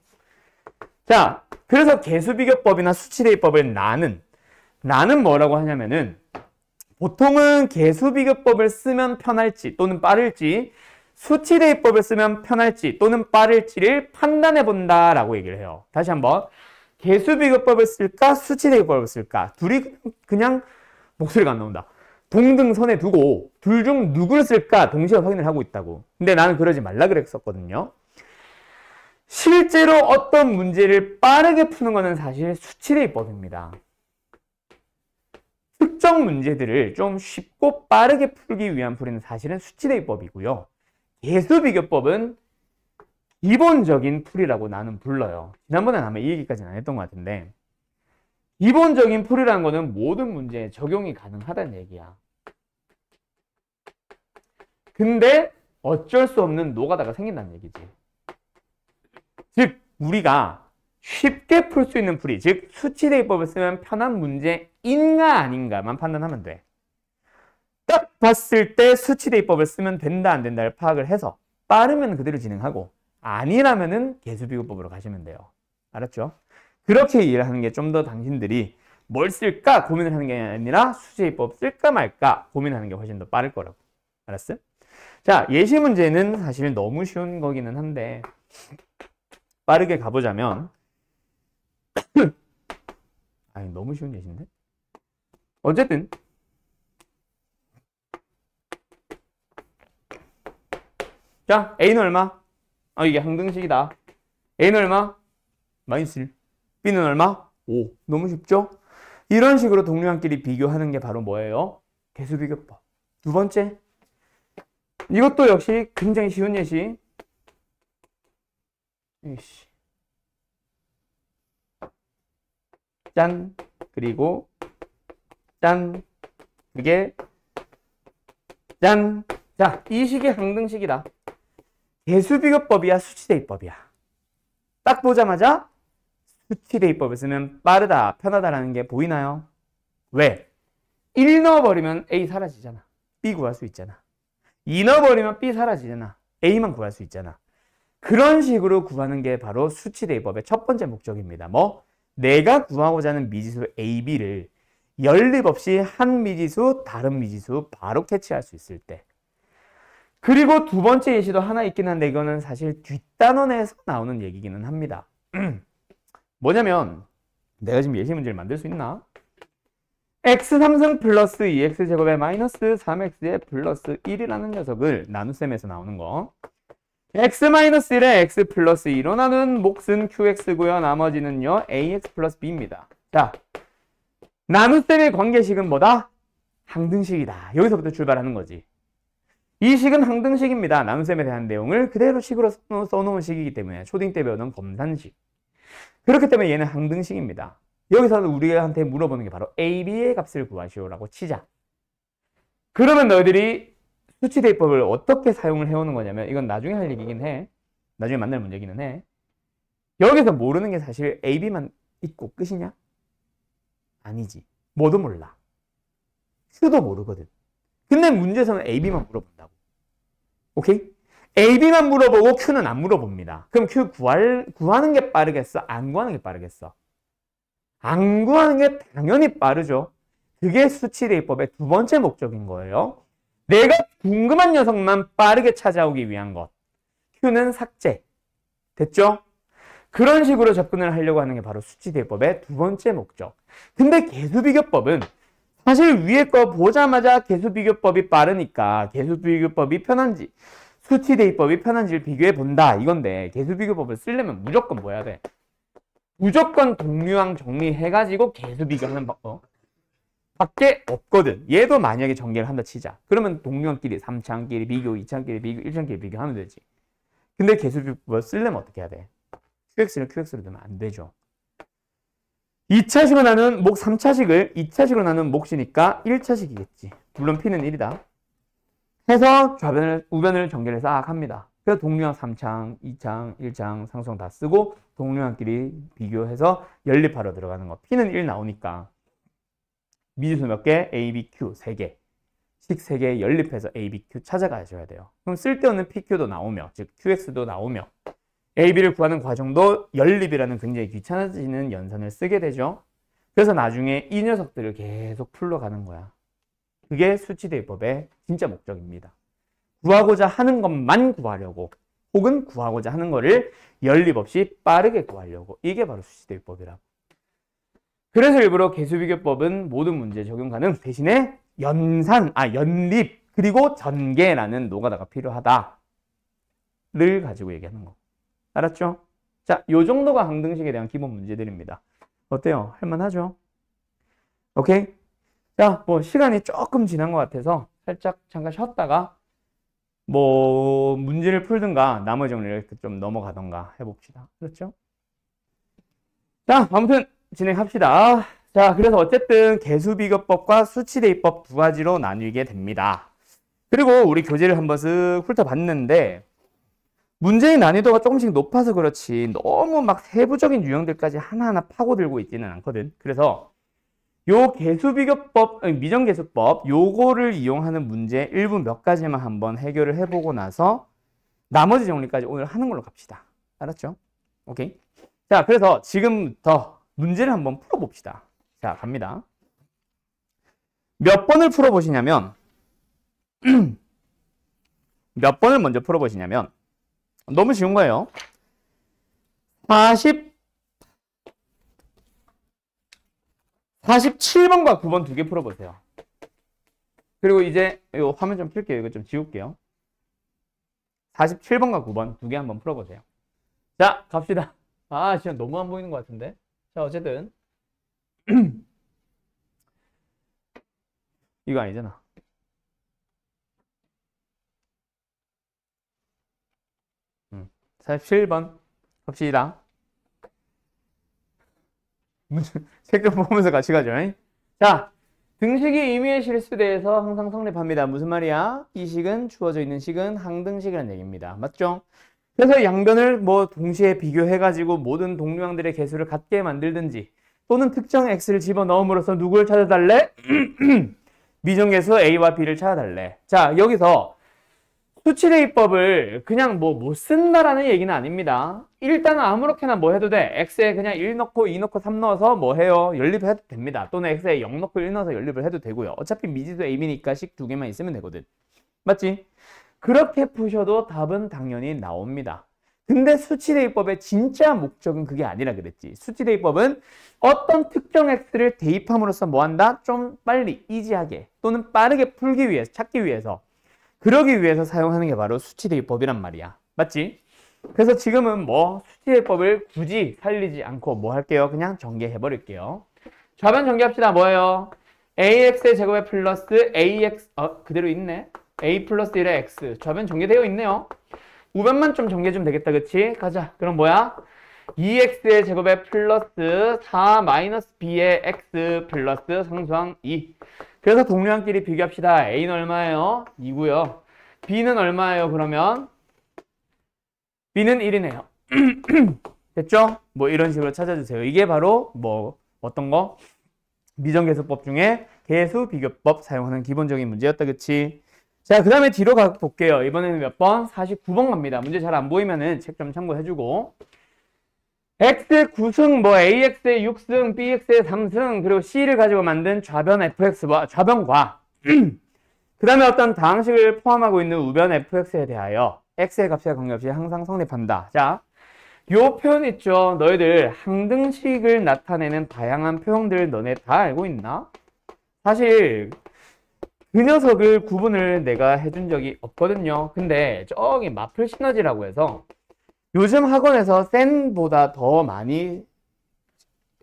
자, 그래서 개수비교법이나 수치대입법을 나는 뭐라고 하냐면은 보통은 개수비교법을 쓰면 편할지 또는 빠를지 수치대입법을 쓰면 편할지 또는 빠를지를 판단해 본다라고 얘기를 해요. 다시 한번 개수비교법을 쓸까 수치대입법을 쓸까 둘이 그냥 목소리가 안 나온다. 동등선에 두고 둘 중 누구를 쓸까 동시에 확인을 하고 있다고. 근데 나는 그러지 말라 그랬었거든요. 실제로 어떤 문제를 빠르게 푸는 것은 사실 수치대입법입니다. 특정 문제들을 좀 쉽고 빠르게 풀기 위한 풀이는 사실은 수치대입법이고요. 개수비교법은 기본적인 풀이라고 나는 불러요. 지난번에는 아마 이 얘기까지는 안 했던 것 같은데 기본적인 풀이라는 거는 모든 문제에 적용이 가능하다는 얘기야. 근데 어쩔 수 없는 노가다가 생긴다는 얘기지. 즉 우리가 쉽게 풀 수 있는 풀이, 즉 수치대입법을 쓰면 편한 문제인가 아닌가만 판단하면 돼. 딱 봤을 때 수치대입법을 쓰면 된다 안 된다를 파악을 해서 빠르면 그대로 진행하고 아니라면은 개수비교법으로 가시면 돼요. 알았죠? 그렇게 이해를 하는 게 좀 더 당신들이 뭘 쓸까 고민을 하는 게 아니라 수치대입법 쓸까 말까 고민하는 게 훨씬 더 빠를 거라고. 알았어? 자, 예시 문제는 사실 너무 쉬운 거기는 한데 빠르게 가보자면 아니 너무 쉬운 예시인데? 어쨌든 자, A는 얼마? 이게 항등식이다. A는 얼마? 마이너스 1. B는 얼마? 5. 너무 쉽죠? 이런 식으로 동류항끼리 비교하는 게 바로 뭐예요? 개수비교법. 두 번째, 이것도 역시 굉장히 쉬운 예시. 짠, 그리고 짠, 그게 짠. 자, 이 식이 항등식이다. 개수비교법이야, 수치대입법이야? 딱 보자마자 수치대입법을 쓰면 빠르다, 편하다라는 게 보이나요? 왜? 1 넣어버리면 A 사라지잖아. B 구할 수 있잖아. 2 넣어버리면 B 사라지잖아. A만 구할 수 있잖아. 그런 식으로 구하는 게 바로 수치대입법의 첫 번째 목적입니다. 뭐? 내가 구하고자 하는 미지수 A, B를 연립 없이 한 미지수, 다른 미지수 바로 캐치할 수 있을 때. 그리고 두 번째 예시도 하나 있긴 한데 이거는 사실 뒷단원에서 나오는 얘기기는 합니다. 뭐냐면 내가 지금 예시 문제를 만들 수 있나? x 3승 플러스 2x제곱에 마이너스 3x에 플러스 1이라는 녀석을 나눗셈에서 나오는 거. x 마이너스 1에 x 플러스 2로 나눈 몫은 qx고요. 나머지는요 ax 플러스 b입니다. 자, 나눗셈의 관계식은 뭐다? 항등식이다. 여기서부터 출발하는 거지. 이 식은 항등식입니다. 나눗셈에 대한 내용을 그대로 식으로 써놓은 식이기 때문에 초딩 때 배우는 검산식. 그렇기 때문에 얘는 항등식입니다. 여기서 우리한테 물어보는 게 바로 A, B의 값을 구하시오라고 치자. 그러면 너희들이 수치대입법을 어떻게 사용을 해오는 거냐면 이건 나중에 할 얘기긴 해. 나중에 만날 문제기는 해. 여기서 모르는 게 사실 A, B만 있고 끝이냐? 아니지. 뭐도 몰라. Q도 모르거든. 근데 문제에서는 A, B만 물어본다고. 오케이? A, B만 물어보고 Q는 안 물어봅니다. 그럼 Q 구하는 게 빠르겠어? 안 구하는 게 빠르겠어? 안 구하는 게 당연히 빠르죠. 그게 수치대입법의 두 번째 목적인 거예요. 내가 궁금한 녀석만 빠르게 찾아오기 위한 것. Q는 삭제. 됐죠? 그런 식으로 접근을 하려고 하는 게 바로 수치대입법의 두 번째 목적. 근데 개수비교법은 사실 위에 거 보자마자 개수비교법이 빠르니까 개수비교법이 편한지 수치대입법이 편한지를 비교해 본다 이건데 개수비교법을 쓰려면 무조건 뭐 해야 돼? 무조건 동류항 정리해가지고 개수비교하는 방법 밖에 없거든. 얘도 만약에 전개를 한다 치자. 그러면 동류항끼리 3차항끼리 비교, 2차항끼리 비교, 1차항끼리 비교하면 되지. 근데 개수비교법을 쓰려면 어떻게 해야 돼? QX를 QX로 넣으면 안 되죠. 2차식으로 나눈 몫 3차식을 2차식으로 나눈 몫이니까 1차식이겠지. 물론 P는 1이다. 해서 좌변을, 우변을 전개를 싹 합니다. 그래서 동류항 3창, 2창, 1창, 상수항 다 쓰고 동류항끼리 비교해서 연립하러 들어가는 거. P는 1 나오니까 미지수 몇 개? A, B, Q 3개. 식 3개 연립해서 A, B, Q 찾아가셔야 돼요. 그럼 쓸데없는 PQ도 나오며, 즉 QX도 나오며 A, B를 구하는 과정도 연립이라는 굉장히 귀찮아지는 연산을 쓰게 되죠. 그래서 나중에 이 녀석들을 계속 풀러가는 거야. 그게 수치대입법의 진짜 목적입니다. 구하고자 하는 것만 구하려고 혹은 구하고자 하는 거를 연립 없이 빠르게 구하려고 이게 바로 수치대입법이라고. 그래서 일부러 개수비교법은 모든 문제에 적용 가능 대신에 연립 그리고 전개라는 노가다가 필요하다를 가지고 얘기하는 거. 알았죠? 자, 요 정도가 항등식에 대한 기본 문제들입니다. 어때요? 할만하죠? 오케이? 자, 뭐 시간이 조금 지난 것 같아서 살짝 잠깐 쉬었다가 뭐 문제를 풀든가 나머지 정리를 좀 넘어가던가 해봅시다. 그렇죠? 자, 아무튼 진행합시다. 자, 그래서 어쨌든 개수비교법과 수치대입법 두 가지로 나뉘게 됩니다. 그리고 우리 교재를 한번 쓱 훑어봤는데 문제의 난이도가 조금씩 높아서 그렇지 너무 막 세부적인 유형들까지 하나하나 파고들고 있지는 않거든. 그래서 요 개수비교법, 미정계수법 요거를 이용하는 문제 일부 몇 가지만 한번 해결을 해보고 나서 나머지 정리까지 오늘 하는 걸로 갑시다. 알았죠? 오케이. 자, 그래서 지금부터 문제를 한번 풀어봅시다. 자, 갑니다. 몇 번을 풀어보시냐면 몇 번을 먼저 풀어보시냐면 너무 쉬운 거예요. 47번과 9번 두 개 풀어보세요. 그리고 이제 이 화면 좀 킬게요. 이거 좀 지울게요. 47번과 9번 두 개 한번 풀어보세요. 자, 갑시다. 아, 진짜 너무 안 보이는 것 같은데. 자, 어쨌든 이거 아니잖아. 음. 47번 갑시다. 책 좀 보면서 같이 가죠. 자, 등식이 임의의 실수대에서 항상 성립합니다. 무슨 말이야? 이 식은 주어져 있는 식은 항등식이라는 얘기입니다. 맞죠? 그래서 양변을 뭐 동시에 비교해가지고 모든 동류항들의 개수를 같게 만들든지 또는 특정 x를 집어넣음으로써 누구를 찾아달래? 미정계수 a와 b를 찾아달래. 자, 여기서 수치대입법을 그냥 뭐 못 쓴다라는 얘기는 아닙니다. 일단은 아무렇게나 뭐 해도 돼. x에 그냥 1 넣고 2 넣고 3 넣어서 뭐 해요? 연립해도 됩니다. 또는 x에 0 넣고 1 넣어서 연립을 해도 되고요. 어차피 미지수 ab니까 식 두 개만 있으면 되거든. 맞지? 그렇게 푸셔도 답은 당연히 나옵니다. 근데 수치대입법의 진짜 목적은 그게 아니라 그랬지. 수치대입법은 어떤 특정 x를 대입함으로써 뭐 한다? 좀 빨리, 이지하게 또는 빠르게 풀기 위해서, 찾기 위해서 그러기 위해서 사용하는 게 바로 수치대입법이란 말이야. 맞지? 그래서 지금은 뭐 수치대입법을 굳이 살리지 않고 뭐 할게요? 그냥 전개해 버릴게요. 좌변 전개합시다. 뭐예요? ax의 제곱에 플러스 ax 그대로 있네. a 플러스 1의 x. 좌변 전개되어 있네요. 우변만 좀 전개해주면 되겠다. 그치? 가자. 그럼 뭐야? 2x의 제곱에 플러스 4 마이너스 b의 x 플러스 상수항 2. 그래서 동류항끼리 비교합시다. a는 얼마예요? 2고요. b는 얼마예요? 그러면 b는 1이네요. 됐죠? 뭐 이런 식으로 찾아주세요. 이게 바로 뭐 어떤 거? 미정계수법 중에 계수 비교법 사용하는 기본적인 문제였다. 그치? 자, 그 다음에 뒤로 가볼게요. 이번에는 몇 번? 49번 갑니다. 문제 잘 안 보이면은 책 좀 참고해주고. x의 9승, 뭐 ax의 6승, bx의 3승, 그리고 c를 가지고 만든 좌변 fx와 좌변과 그 다음에 어떤 다항식을 포함하고 있는 우변 fx에 대하여 x의 값에 관계없이 항상 성립한다. 자, 요 표현 있죠? 너희들 항등식을 나타내는 다양한 표현들 너네 다 알고 있나? 사실 그 녀석을 구분을 내가 해준 적이 없거든요. 근데 저기 마플 시너지라고 해서 요즘 학원에서 센보다 더 많이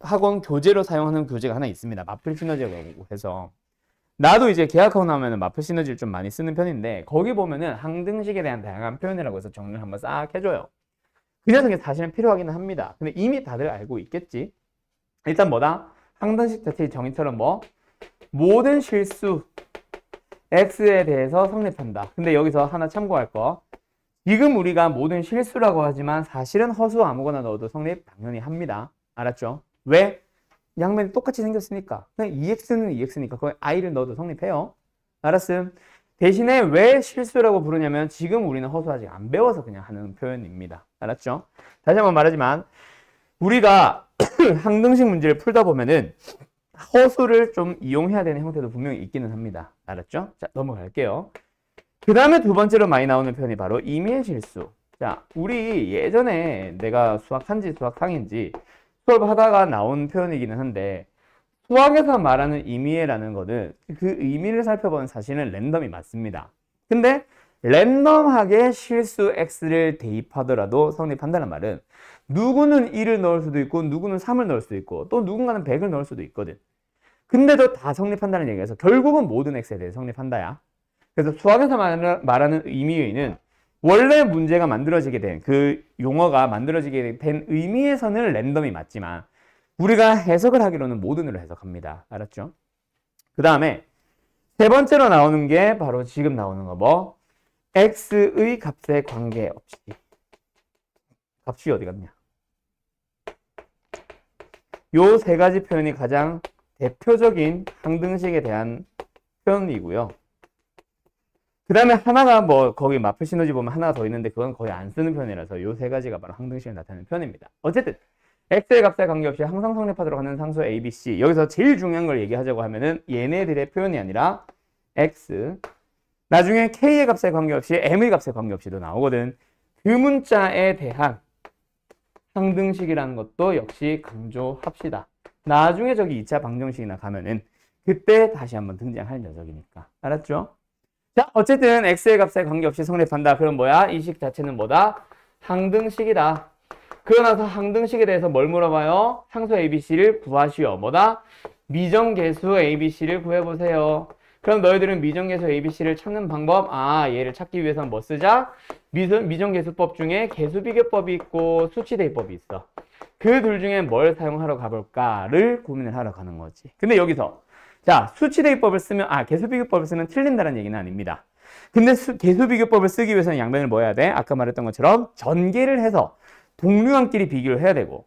학원 교재로 사용하는 교재가 하나 있습니다. 마플 시너지라고 해서 나도 이제 계약하고 나면 마플 시너지를 좀 많이 쓰는 편인데 거기 보면은 항등식에 대한 다양한 표현이라고 해서 정리를 한번 싹 해줘요. 그 녀석이 사실은 필요하기는 합니다. 근데 이미 다들 알고 있겠지. 일단 뭐다? 항등식 자체의 정의처럼 뭐 모든 실수 x에 대해서 성립한다. 근데 여기서 하나 참고할 거. 지금 우리가 모든 실수라고 하지만 사실은 허수 아무거나 넣어도 성립 당연히 합니다. 알았죠? 왜? 양면이 똑같이 생겼으니까. 그냥 2x는 2x니까 거기 i를 넣어도 성립해요. 알았음? 대신에 왜 실수라고 부르냐면 지금 우리는 허수 아직 안 배워서 그냥 하는 표현입니다. 알았죠? 다시 한번 말하지만 우리가 항등식 문제를 풀다 보면은 허수를 좀 이용해야 되는 형태도 분명히 있기는 합니다. 알았죠? 자, 넘어갈게요. 그 다음에 두 번째로 많이 나오는 표현이 바로 임의의 실수. 자, 우리 예전에 내가 수학한지 수학상인지 수업하다가 나온 표현이기는 한데 수학에서 말하는 임의라는 거는 그 의미를 살펴보면 사실은 랜덤이 맞습니다. 근데 랜덤하게 실수 x를 대입하더라도 성립한다는 말은 누구는 1을 넣을 수도 있고 누구는 3을 넣을 수도 있고 또 누군가는 100을 넣을 수도 있거든. 근데도 다 성립한다는 얘기에서 결국은 모든 x에 대해 성립한다야. 그래서 수학에서 말하는 의미의는 원래 문제가 만들어지게 된 그 용어가 만들어지게 된 의미에서는 랜덤이 맞지만 우리가 해석을 하기로는 모든으로 해석합니다. 알았죠? 그 다음에 세 번째로 나오는 게 바로 지금 나오는 거 뭐? x의 값에 관계없이. 값이 어디 갔냐? 요 세 가지 표현이 가장 대표적인 항등식에 대한 표현이고요. 그 다음에 하나가 뭐 거기 마플 시너지 보면 하나가 더 있는데 그건 거의 안 쓰는 표현이라서 요 세 가지가 바로 항등식을 나타내는 표현입니다. 어쨌든 x의 값에 관계없이 항상 성립하도록 하는 상수 a, b, c. 여기서 제일 중요한 걸 얘기하자고 하면은 얘네들의 표현이 아니라 x의 나중에 K의 값에 관계없이 M의 값에 관계없이도 나오거든. 그 문자에 대한 항등식이라는 것도 역시 강조합시다. 나중에 저기 2차 방정식이나 가면은 그때 다시 한번 등장할 녀석이니까. 알았죠? 자, 어쨌든 x의 값에 관계없이 성립한다. 그럼 뭐야? 이 식 자체는 뭐다? 항등식이다. 그러나서 항등식에 대해서 뭘 물어봐요? 상수 ABC를 구하시오. 뭐다? 미정계수 ABC를 구해보세요. 그럼 너희들은 미정계수 ABC를 찾는 방법, 얘를 찾기 위해서는 뭐 쓰자? 미정계수법 중에 계수비교법이 있고 수치대입법이 있어. 그 둘 중에 뭘 사용하러 가볼까를 고민을 하러 가는 거지. 근데 여기서 자, 수치대입법을 쓰면, 계수비교법을 쓰면 틀린다는 얘기는 아닙니다. 근데 계수비교법을 쓰기 위해서는 양변을 뭐 해야 돼? 아까 말했던 것처럼 전개를 해서 동류항끼리 비교를 해야 되고,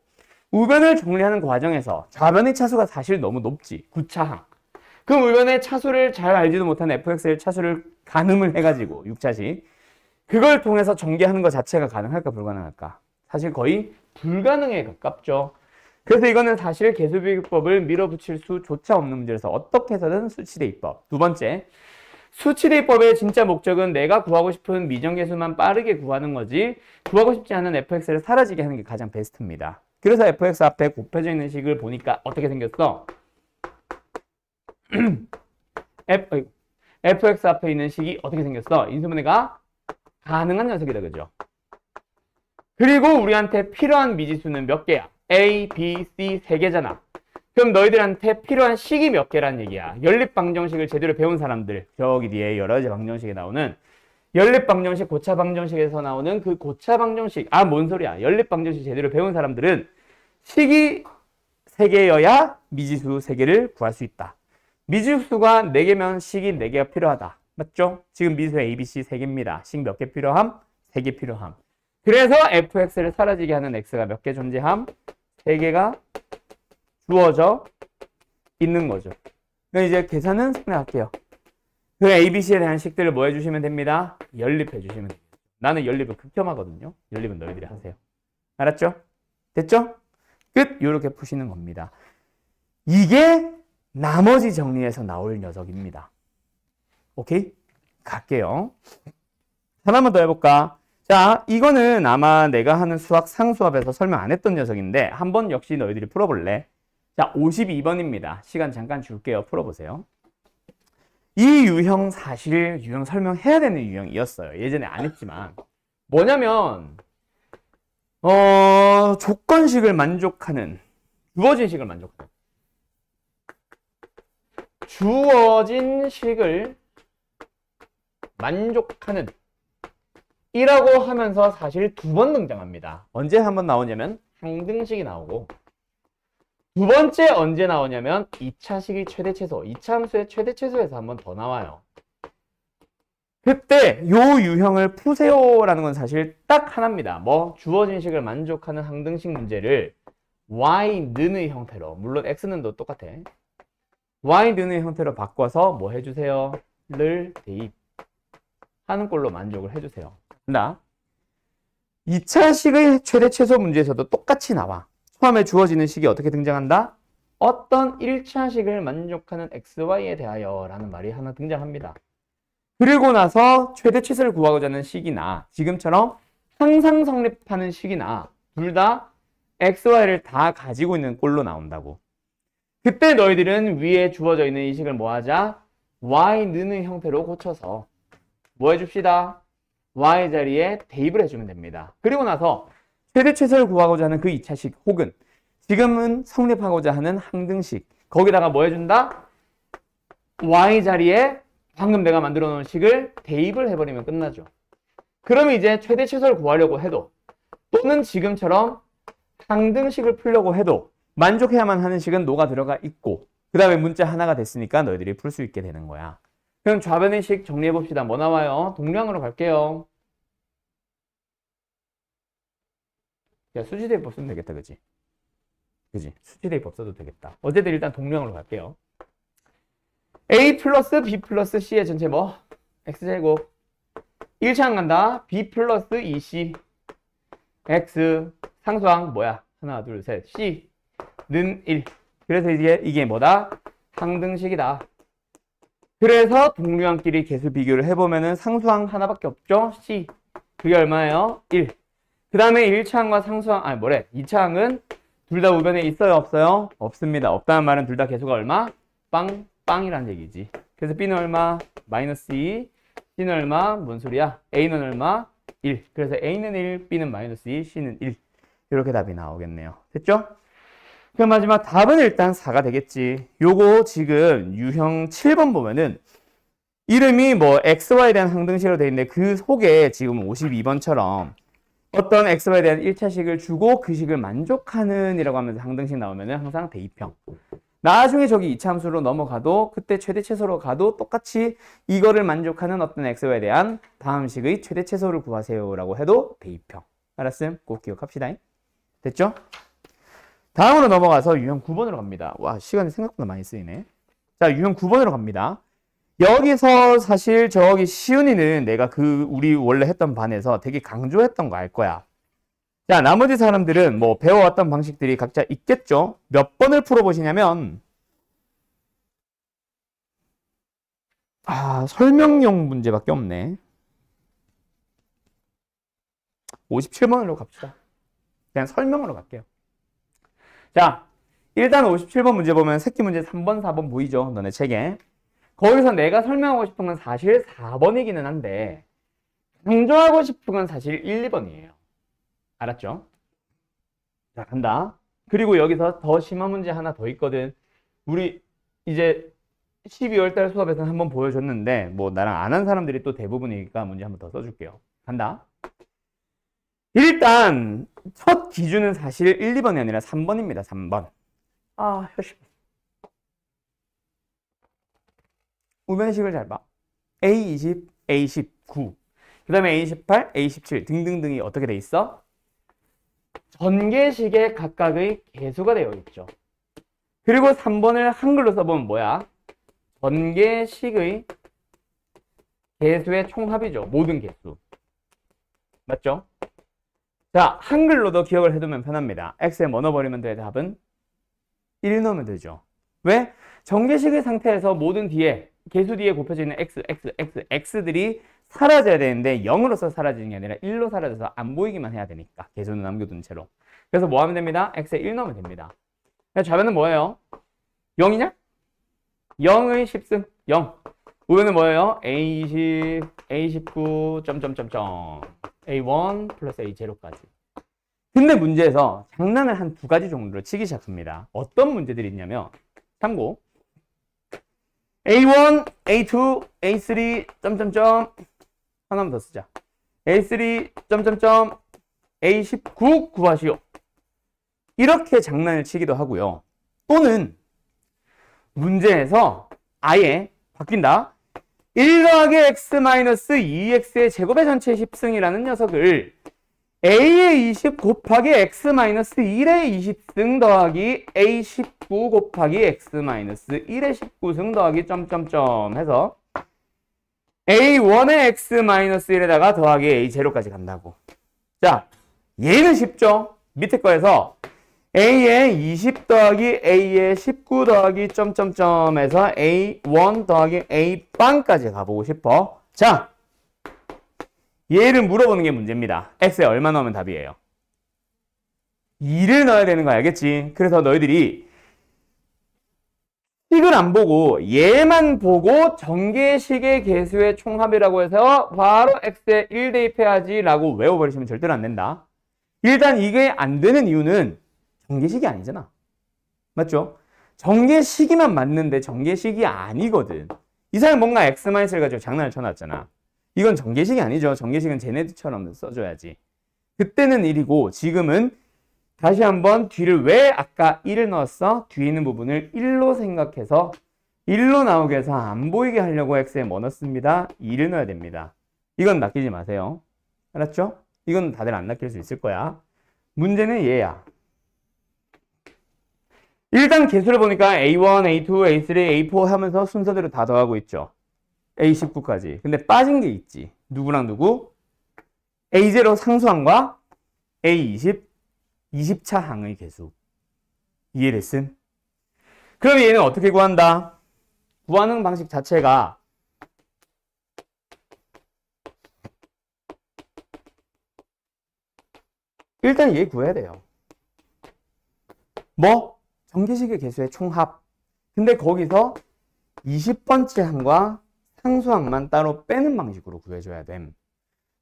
우변을 정리하는 과정에서 좌변의 차수가 사실 너무 높지. 구차항. 그 우변의 차수를 잘 알지도 못한 fx의 차수를 가늠을 해가지고 6차식. 그걸 통해서 전개하는 것 자체가 가능할까 불가능할까? 사실 거의 불가능에 가깝죠. 그래서 이거는 사실 계수비교법을 밀어붙일 수조차 없는 문제라서 어떻게 해서든 수치대입법. 두 번째, 수치대입법의 진짜 목적은 내가 구하고 싶은 미정계수만 빠르게 구하는 거지 구하고 싶지 않은 fx를 사라지게 하는 게 가장 베스트입니다. 그래서 fx 앞에 곱해져 있는 식을 보니까 어떻게 생겼어? fx 앞에 있는 식이 어떻게 생겼어? 인수분해가 가능한 녀석이다, 그죠? 그리고 우리한테 필요한 미지수는 몇 개야? A, B, C 세 개잖아. 그럼 너희들한테 필요한 식이 몇 개란 얘기야? 연립방정식을 제대로 배운 사람들, 저기 뒤에 여러 가지 방정식에 나오는 연립방정식, 고차방정식에서 나오는 그 고차방정식, 뭔 소리야? 연립방정식 제대로 배운 사람들은 식이 3개여야 미지수 3개를 구할 수 있다. 미지수가 4개면 식이 4개가 필요하다. 맞죠? 지금 미지수 ABC 3개입니다. 식 몇 개 필요함? 3개 필요함. 그래서 fx를 사라지게 하는 x가 몇 개 존재함? 3개가 주어져 있는 거죠. 그럼 이제 계산은 생략할게요. 그 ABC에 대한 식들을 뭐 해주시면 됩니다? 연립해 주시면 됩니다. 나는 연립을 극혐하거든요. 연립은 너희들이 하세요. 알았죠? 됐죠? 끝! 이렇게 푸시는 겁니다. 이게 나머지 정리해서 나올 녀석입니다. 오케이? 갈게요. 하나만 더 해볼까? 자, 이거는 아마 내가 하는 수학 상수합에서 설명 안 했던 녀석인데 한번 역시 너희들이 풀어볼래? 자, 52번입니다. 시간 잠깐 줄게요. 풀어보세요. 이 유형 사실 유형 설명해야 되는 유형이었어요. 예전에 안 했지만 뭐냐면 조건식을 만족하는 주어진 식을 만족하는 이라고 하면서 사실 2번 등장합니다. 언제 한번 나오냐면 항등식이 나오고 두 번째 언제 나오냐면 2차식이 최대최소, 2차 함수의 최대최소에서 한번 더 나와요. 그때 요 유형을 푸세요라는 건 사실 딱 하나입니다. 주어진 식을 만족하는 항등식 문제를 y는의 형태로, 물론 x는도 똑같아. y는의 형태로 바꿔서 뭐 해주세요? 를 대입하는 꼴로 만족을 해주세요. 나 2차식의 최대최소 문제에서도 똑같이 나와. 처음에 주어지는 식이 어떻게 등장한다? 어떤 1차식을 만족하는 xy에 대하여 라는 말이 하나 등장합니다. 그리고 나서 최대최소를 구하고자 하는 식이나 지금처럼 항상 성립하는 식이나 둘 다 xy를 다 가지고 있는 꼴로 나온다고. 그때 너희들은 위에 주어져 있는 이 식을 뭐 하자? y는 형태로 고쳐서 뭐 해줍시다? y 자리에 대입을 해주면 됩니다. 그리고 나서 최대 최소를 구하고자 하는 그 2차식 혹은 지금은 성립하고자 하는 항등식 거기다가 뭐 해준다? y 자리에 방금 내가 만들어 놓은 식을 대입을 해버리면 끝나죠. 그러면 이제 최대 최소를 구하려고 해도 또는 지금처럼 항등식을 풀려고 해도 만족해야만 하는 식은 녹아 들어가 있고 그 다음에 문자 하나가 됐으니까 너희들이 풀 수 있게 되는 거야. 그럼 좌변의 식 정리해 봅시다. 뭐 나와요? 동량으로 갈게요. 야, 수지대입법 쓰면 되겠다, 그지? 그지? 수지대입법 써도 되겠다. 어쨌든 일단 동량으로 갈게요. A 플러스 B 플러스 C의 전체 뭐? X제곱. 1차항 간다. B 플러스 2C. X. 상수항 뭐야? 하나, 둘, 셋. C는 1. 그래서 이게 뭐다? 항등식이다. 그래서 동류항끼리 개수 비교를 해보면은 상수항 하나밖에 없죠? C. 그게 얼마예요? 1. 그 다음에 1차항과 상수항, 아니 뭐래? 2차항은 둘 다 우변에 있어요? 없어요? 없습니다. 없다는 말은 둘 다 개수가 얼마? 빵이란 얘기지. 그래서 B는 얼마? 마이너스 2. C는 얼마? 뭔 소리야? A는 얼마? 1. 그래서 A는 1, B는 마이너스 2, C는 1. 이렇게 답이 나오겠네요. 됐죠? 그럼 마지막 답은 일단 4가 되겠지. 요거 지금 유형 7번 보면은 이름이 뭐 XY에 대한 항등식으로 되어 있는데 그 속에 지금 52번처럼 어떤 XY에 대한 1차식을 주고 그 식을 만족하는 이라고 하면서 항등식 나오면은 항상 대입형. 나중에 저기 2차 함수로 넘어가도 그때 최대 최소로 가도 똑같이 이거를 만족하는 어떤 XY에 대한 다음 식의 최대 최소를 구하세요라고 해도 대입형. 알았음? 꼭 기억합시다. 됐죠? 다음으로 넘어가서 유형 9번으로 갑니다. 와, 시간이 생각보다 많이 쓰이네. 자, 유형 9번으로 갑니다. 여기서 사실 저기 시윤이는 내가 우리 원래 했던 반에서 되게 강조했던 거 알 거야. 자, 나머지 사람들은 뭐 배워왔던 방식들이 각자 있겠죠? 몇 번을 풀어보시냐면, 설명용 문제밖에 없네. 57번으로 갑시다. 그냥 설명으로 갈게요. 자, 일단 57번 문제 보면 새끼 문제 3번, 4번 보이죠? 너네 책에. 거기서 내가 설명하고 싶은 건 사실 4번이기는 한데 강조하고 싶은 건 사실 1, 2번이에요. 알았죠? 자, 간다. 그리고 여기서 더 심한 문제 하나 더 있거든. 우리 이제 12월 달 수업에서는 한번 보여줬는데 뭐 나랑 안 한 사람들이 또 대부분이니까 문제 한번 더 써줄게요. 간다. 일단 첫 기준은 사실 1, 2번이 아니라 3번입니다. 3번. 혈식. 우변식을 잘 봐. A20, A19, 그 다음에 A18, A17 등등등이 어떻게 돼 있어? 전개식의 각각의 개수가 되어 있죠. 그리고 3번을 한글로 써보면 뭐야? 전개식의 개수의 총합이죠. 모든 개수. 맞죠? 자, 한글로도 기억을 해두면 편합니다. x에 뭐 넣어버리면 돼? 답은 1 넣으면 되죠. 왜? 전개식의 상태에서 모든 뒤에 개수 뒤에 곱혀져 있는 x들이 사라져야 되는데 0으로서 사라지는 게 아니라 1로 사라져서 안 보이기만 해야 되니까 개수는 남겨둔 채로. 그래서 뭐 하면 됩니다? x에 1 넣으면 됩니다. 좌변은 뭐예요? 0이냐? 0의 10승 0. 우변은 뭐예요? A20, A19, 점점점점 A1 플러스 A0까지. 근데 문제에서 장난을 한 2가지 정도로 치기 시작합니다. 어떤 문제들이 있냐면 참고 A1, A2, A3, 점점점 하나만 더 쓰자. A3, 점점점 A19 구하시오. 이렇게 장난을 치기도 하고요. 또는 문제에서 아예 바뀐다. 1 더하기 x 마이너스 2x의 제곱의 전체 10승이라는 녀석을 a의 20 곱하기 x 마이너스 1의 20승 더하기 a19 곱하기 x 마이너스 1의 19승 더하기 점점점 해서 a1의 x 마이너스 1에다가 더하기 a0까지 간다고. 자, 얘는 쉽죠? 밑에 거에서 a의 20 더하기 a의 19 더하기 점점점에서 a1 더하기 a 빵까지 가보고 싶어. 자, 얘를 물어보는 게 문제입니다. x에 얼마 넣으면 답이에요? 2를 넣어야 되는 거 알겠지? 그래서 너희들이 식을 안 보고 얘만 보고 전개식의 개수의 총합이라고 해서 바로 x에 1 대입해야지 라고 외워버리시면 절대로 안 된다. 일단 이게 안 되는 이유는 전개식이 아니잖아. 맞죠? 전개식이만 맞는데 전개식이 아니거든. 이 사람 뭔가 x-를 가지고 장난을 쳐놨잖아. 이건 전개식이 아니죠. 전개식은 쟤네들처럼 써줘야지. 그때는 1이고 지금은 다시 한번 뒤를 왜 아까 1을 넣었어? 뒤에 있는 부분을 1로 생각해서 1로 나오게 해서 안 보이게 하려고 x에 뭐 넣습니다? 2를 넣어야 됩니다. 이건 낚이지 마세요. 알았죠? 이건 다들 안 낚일 수 있을 거야. 문제는 얘야. 일단 개수를 보니까 A1, A2, A3, A4 하면서 순서대로 다 더하고 있죠. A19까지. 근데 빠진 게 있지. 누구랑 누구? A0 상수항과 A20, 20차 항의 개수. 이해됐음? 그럼 얘는 어떻게 구한다? 구하는 방식 자체가 일단 얘 구해야 돼요. 뭐? 전개식의 개수의 총합. 근데 거기서 20번째 항과 상수항만 따로 빼는 방식으로 구해줘야 됨.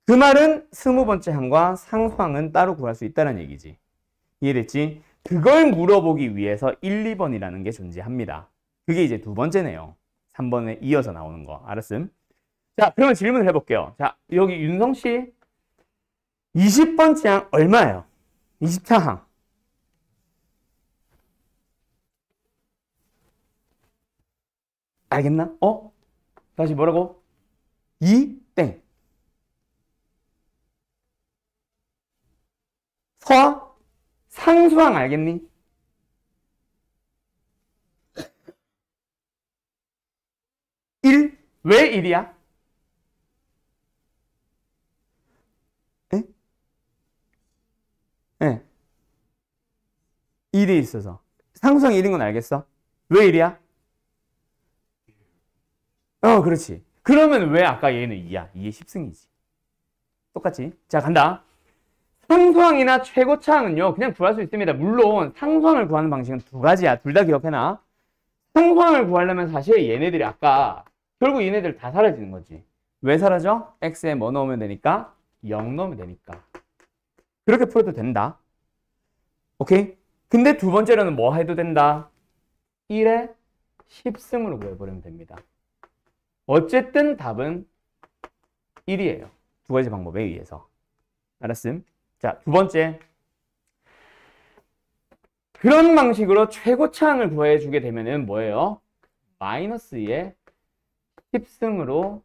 그 말은 20번째 항과 상수항은 따로 구할 수 있다는 얘기지. 이해됐지? 그걸 물어보기 위해서 1, 2번이라는 게 존재합니다. 그게 이제 두 번째네요. 3번에 이어서 나오는 거. 알았음? 자, 그러면 질문을 해볼게요. 자, 여기 윤성 씨 20번째 항 얼마예요? 20차항. 알겠나? 다시 뭐라고? 2, 땡. 서, 상수항 알겠니? 왜 1이야? 에? 네. 1이 있어서. 상수항 1인 건 알겠어? 왜 1이야? 그렇지. 그러면 왜 아까 얘는 2야? 2의 10승이지. 똑같지? 자, 간다. 상수항이나 최고차항은요, 그냥 구할 수 있습니다. 물론 상수항을 구하는 방식은 두 가지야. 둘 다 기억해놔. 상수항을 구하려면 사실 얘네들이 아까 결국 얘네들 다 사라지는 거지. 왜 사라져? x에 뭐 넣으면 되니까? 0 넣으면 되니까. 그렇게 풀어도 된다. 오케이? 근데 두 번째로는 뭐 해도 된다? 1에 10승으로 구해버리면 됩니다. 어쨌든 답은 1이에요. 두 가지 방법에 의해서. 알았음? 자, 두 번째. 그런 방식으로 최고차항을 구해주게 되면은 뭐예요? 마이너스 2에 10승으로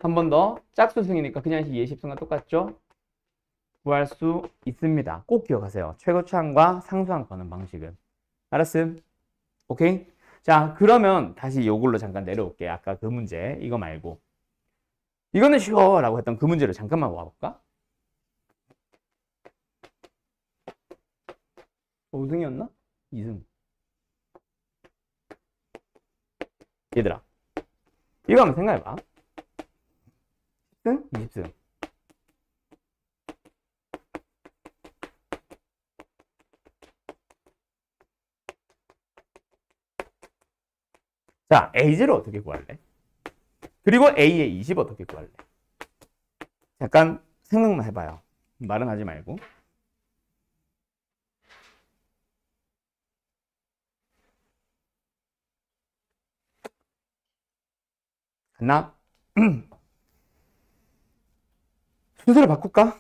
한 번 더 짝수승이니까 그냥 2의 10승과 똑같죠? 구할 수 있습니다. 꼭 기억하세요. 최고차항과 상수항 거는 방식은. 알았음? 오케이? 자, 그러면 다시 이걸로 잠깐 내려올게. 아까 그 문제. 이거 말고. 이거는 쉬워 라고 했던 그 문제를 잠깐만 와볼까? 5승이었나? 2승. 얘들아. 이거 한번 생각해봐. 10승? 20승. 자, A0를 어떻게 구할래? 그리고 A의 20 어떻게 구할래? 잠깐 생각만 해봐요. 말은 하지 말고. 하나. 순서를 바꿀까?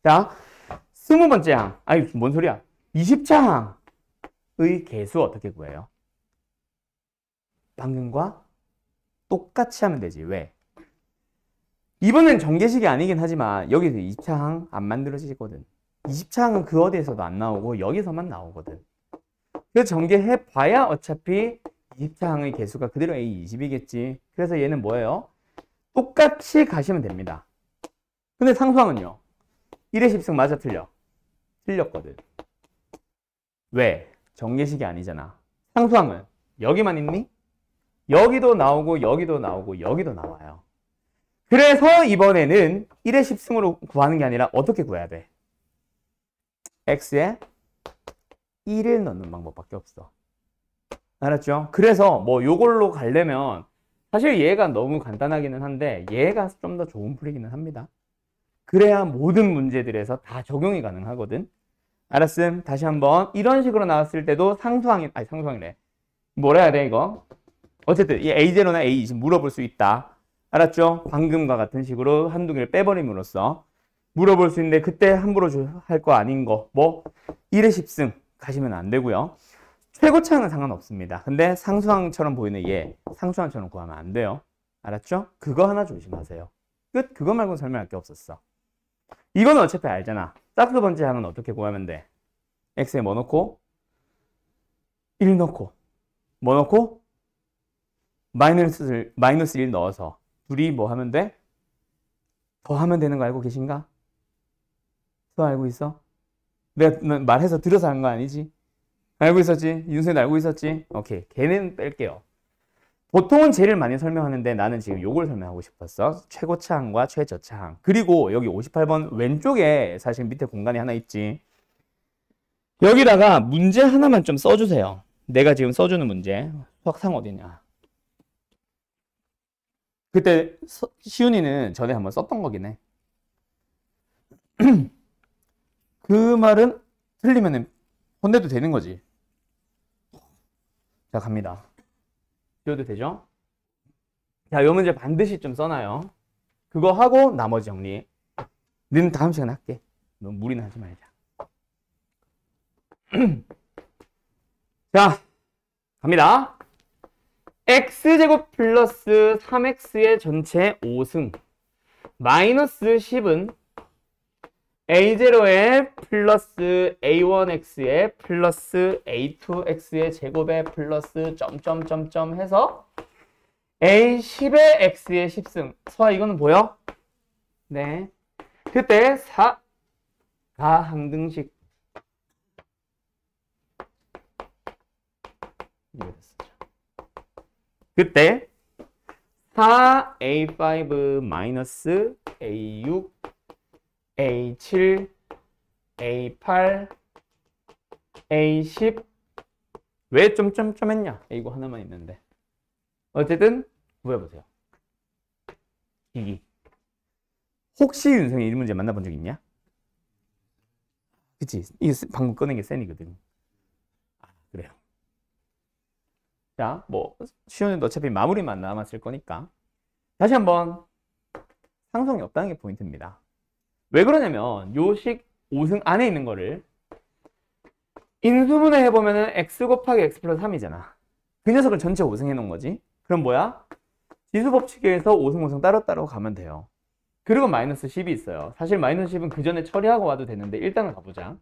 자, 20번째 항. 아니, 뭔 소리야? 20차항의 개수 어떻게 구해요? 방금과 똑같이 하면 되지. 왜? 이번엔 전개식이 아니긴 하지만 여기서 20차항 안 만들어지거든. 20차항은 그 어디에서도 안 나오고 여기서만 나오거든. 그래서 전개해봐야 어차피 20차항의 개수가 그대로 A20이겠지. 그래서 얘는 뭐예요? 똑같이 가시면 됩니다. 근데 상수항은요? 1의 10승 맞아 틀려? 틀렸거든. 왜? 전개식이 아니잖아. 상수항은 여기만 있니? 여기도 나오고 여기도 나오고 여기도 나와요. 그래서 이번에는 1의 10승으로 구하는 게 아니라 어떻게 구해야 돼? x에 1을 넣는 방법밖에 없어. 알았죠? 그래서 뭐 요걸로 가려면 사실 얘가 너무 간단하기는 한데 얘가 좀 더 좋은 풀이기는 합니다. 그래야 모든 문제들에서 다 적용이 가능하거든. 알았음? 다시 한번 이런 식으로 나왔을 때도 상수항이래. 뭐라 해야 돼 이거? 어쨌든 이 A0나 A20 물어볼 수 있다. 알았죠? 방금과 같은 식으로 한두 개를 빼버림으로써 물어볼 수 있는데 그때 함부로 할 거 아닌 거 뭐 1의 10승 가시면 안 되고요. 최고차항은 상관없습니다. 근데 상수항처럼 보이는 얘 상수항처럼 구하면 안 돼요. 알았죠? 그거 하나 조심하세요. 끝. 그거 말고는 설명할 게 없었어. 이거는 어차피 알잖아. 짝수 번째 항은 어떻게 구하면 돼? x에 뭐 넣고 1 넣고 뭐 넣고 마이너스 1 넣어서 둘이 뭐 하면 돼? 더 하면 되는 거 알고 계신가? 더 알고 있어? 내가 말해서 들어서 하는 거 아니지? 알고 있었지? 윤수는 알고 있었지? 오케이. 걔는 뺄게요. 보통은 쟤를 많이 설명하는데 나는 지금 요걸 설명하고 싶었어. 최고차항과 최저차항. 그리고 여기 58번 왼쪽에 사실 밑에 공간이 하나 있지. 여기다가 문제 하나만 좀 써주세요. 내가 지금 써주는 문제. 수학상 어디냐? 그때 시훈이는 전에 한번 썼던 거긴 해. 그 말은 틀리면 혼내도 되는 거지. 자, 갑니다. 지워도 되죠? 자, 이 문제 반드시 좀 써놔요. 그거 하고 나머지 정리. 는 다음 시간에 할게. 너무 무리는 하지 말자. 자, 갑니다. x제곱 플러스 3x의 전체 5승 마이너스 10은 a0의 플러스 a1x의 플러스 a2x의 제곱의 플러스 점점점점 해서 a10의 x의 10승. 서아 이거는 보여? 네. 그때 4가항등식 이거 됐었죠. 그때 4a5 마이너스 a6 A7, A8, A10 왜 점점점 했냐? 이거 하나만 있는데 어쨌든 구해보세요. 이기 혹시 윤성이 이 문제 만나본 적 있냐? 그치? 이거 방금 꺼낸 게 센이거든. 아, 그래요. 자, 뭐 시험은 어차피 마무리만 남았을 거니까 다시 한번 상성이 없다는 게 포인트입니다. 왜 그러냐면 요식 5승 안에 있는 거를 인수분해 해보면은 x 곱하기 x 플러스 3이잖아. 그 녀석을 전체 5승 해놓은 거지. 그럼 뭐야? 지수법칙에서 5승 5승 따로따로 가면 돼요. 그리고 마이너스 10이 있어요. 사실 마이너스 10은 그 전에 처리하고 와도 되는데 일단은 가보자.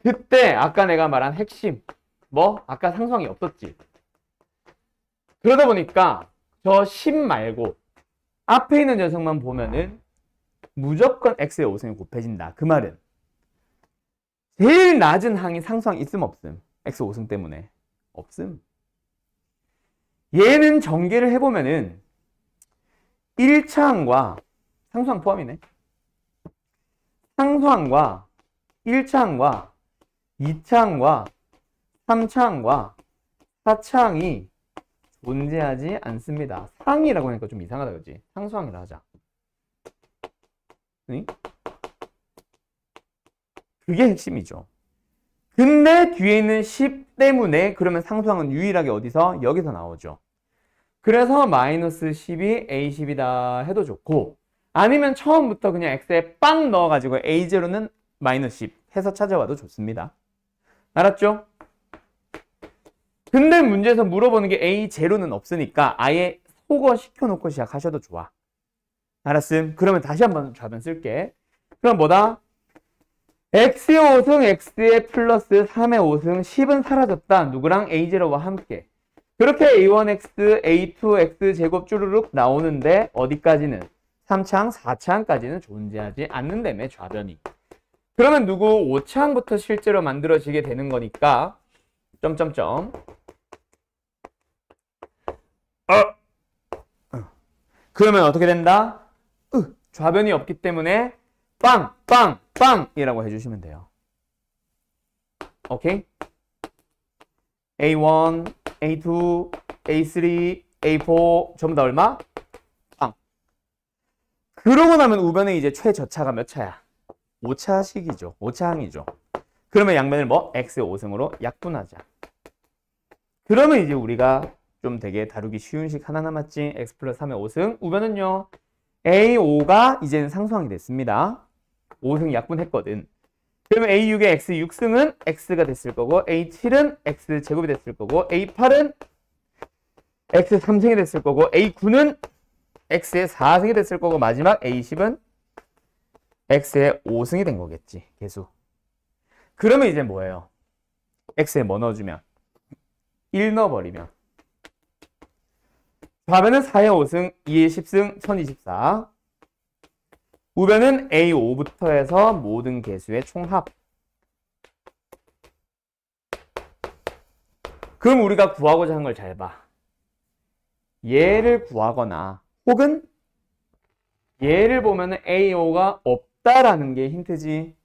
그때 아까 내가 말한 핵심 뭐? 아까 상수항이 없었지. 그러다 보니까 저 10 말고 앞에 있는 녀석만 보면은 무조건 x의 5승이 곱해진다. 그 말은 제일 낮은 항이 상수항 있음 없음? x 5승 때문에 없음. 얘는 전개를 해보면은 1차 항과 상수항 포함이네. 상수항과 1차 항과 2차 항과 3차 항과 4차 항이 존재하지 않습니다. 상이라고 하니까 좀 이상하다 그지? 상수항이라 하자. 응? 그게 핵심이죠. 근데 뒤에 있는 10 때문에 그러면 상수항은 유일하게 어디서? 여기서 나오죠. 그래서 마이너스 10이 A10이다 해도 좋고 아니면 처음부터 그냥 x에 빵 넣어가지고 A0는 마이너스 10 해서 찾아와도 좋습니다. 알았죠? 근데 문제에서 물어보는 게 A0는 없으니까 아예 속어 시켜놓고 시작하셔도 좋아. 알았음? 그러면 다시 한번 좌변 쓸게. 그럼 뭐다? x의 5승, x의 플러스 3의 5승, 10은 사라졌다. 누구랑? A0와 함께. 그렇게 A1x, A2x 제곱 쭈루룩 나오는데 어디까지는? 3차항, 4차항까지는 존재하지 않는다며 좌변이. 그러면 누구? 5차항부터 실제로 만들어지게 되는 거니까 점점점 그러면 어떻게 된다? 좌변이 없기 때문에 빵, 빵, 빵이라고 해주시면 돼요. 오케이? A1, A2, A3, A4 전부 다 얼마? 빵. 그러고 나면 우변에 이제 최저차가 몇 차야? 5차식이죠. 5차항이죠. 그러면 양변을 뭐? X의 5승으로 약분하자. 그러면 이제 우리가 좀 되게 다루기 쉬운 식 하나 남았지? X 플러스 3의 5승. 우변은요. A5가 이제는 상수항이 됐습니다. 5승 약분했거든. 그러면 A6의 X 6승은 X가 됐을 거고 A7은 X 제곱이 됐을 거고 A8은 X 3승이 됐을 거고 A9는 X의 4승이 됐을 거고 마지막 A10은 X의 5승이 된 거겠지. 계수. 그러면 이제 뭐예요? X에 뭐 넣어주면? 1 넣어버리면 좌변은 4의 5승, 2의 10승, 1024. 우변은 A5부터 해서 모든 개수의 총합. 그럼 우리가 구하고자 한 걸 잘 봐. 얘를 구하거나 혹은 얘를 보면은 AO가 없다라는 게 힌트지.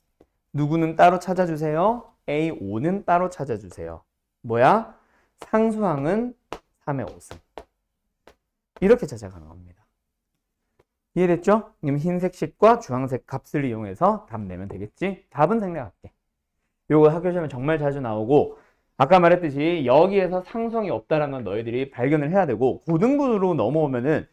누구는 따로 찾아주세요. AO는 따로 찾아주세요. 뭐야? 상수항은 3의 5승. 이렇게 찾아가는 겁니다. 이해됐죠? 그럼 흰색 식과 주황색 값을 이용해서 답 내면 되겠지? 답은 생략할게. 요거 학교 시험에 정말 자주 나오고 아까 말했듯이 여기에서 상수항이 없다라는 건 너희들이 발견을 해야 되고 고등부로 넘어오면은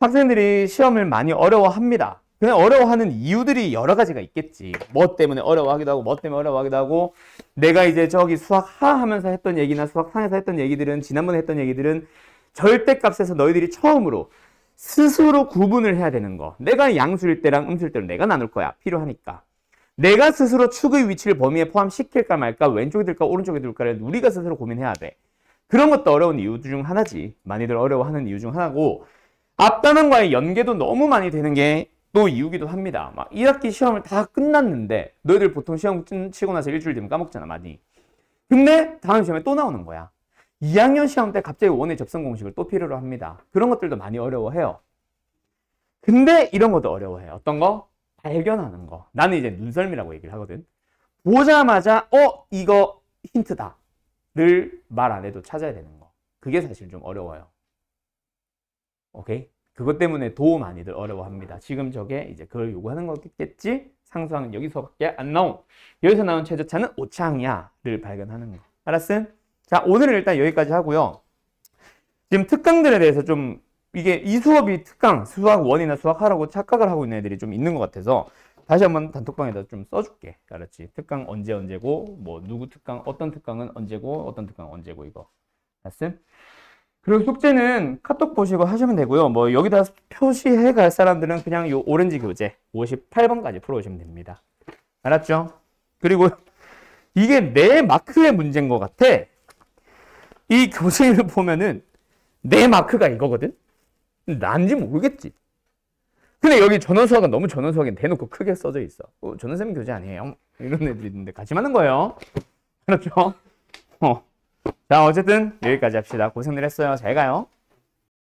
학생들이 시험을 많이 어려워합니다. 그냥 어려워하는 이유들이 여러 가지가 있겠지. 뭐 때문에 어려워하기도 하고 뭐 때문에 어려워하기도 하고 내가 이제 저기 수학 하 하면서 했던 얘기나 수학 상에서 했던 얘기들은 지난번에 했던 얘기들은 절대값에서 너희들이 처음으로 스스로 구분을 해야 되는 거. 내가 양수일 때랑 음수일 때로 내가 나눌 거야. 필요하니까. 내가 스스로 축의 위치를 범위에 포함시킬까 말까 왼쪽이 될까 오른쪽이 될까를 우리가 스스로 고민해야 돼. 그런 것도 어려운 이유 중 하나지. 많이들 어려워하는 이유 중 하나고 앞단원과의 연계도 너무 많이 되는 게 또 이유기도 합니다. 막 1학기 시험을 다 끝났는데 너희들 보통 시험 치고 나서 일주일 뒤면 까먹잖아 많이. 근데 다음 시험에 또 나오는 거야. 2학년 시험 때 갑자기 원의 접선 공식을 또 필요로 합니다. 그런 것들도 많이 어려워해요. 근데 이런 것도 어려워해요. 어떤 거? 발견하는 거. 나는 이제 눈썰미라고 얘기를 하거든. 보자마자 이거 힌트다 를 말 안 해도 찾아야 되는 거. 그게 사실 좀 어려워요. 오케이? 그것 때문에 더 많이들 어려워합니다. 지금 저게 이제 그걸 요구하는 거겠지? 상수항은 여기서밖에 안 나옴. 여기서 나온 최저차는 오차항이야 를 발견하는 거. 알았음? 자, 오늘은 일단 여기까지 하고요. 지금 특강들에 대해서 좀 이게 이 수업이 특강, 수학 1이나 수학 하라고 착각을 하고 있는 애들이 좀 있는 것 같아서 다시 한번 단톡방에다 좀 써줄게. 알았지? 특강 언제고, 뭐 누구 특강, 어떤 특강은 언제고, 어떤 특강 언제고 이거. 알았음? 그리고 숙제는 카톡 보시고 하시면 되고요. 뭐 여기다 표시해 갈 사람들은 그냥 요 오렌지 교재 58번까지 풀어오시면 됩니다. 알았죠? 그리고 이게 내 마크의 문제인 것 같아. 이 교재를 보면은 내 마크가 이거거든? 난지 모르겠지. 근데 여기 전원수학은 너무 전원수학이 대놓고 크게 써져 있어. 전원쌤 교재 아니에요? 이런 애들이 있는데 같이 맞는 거예요. 그렇죠? 자, 어쨌든 여기까지 합시다. 고생들 했어요. 잘 가요.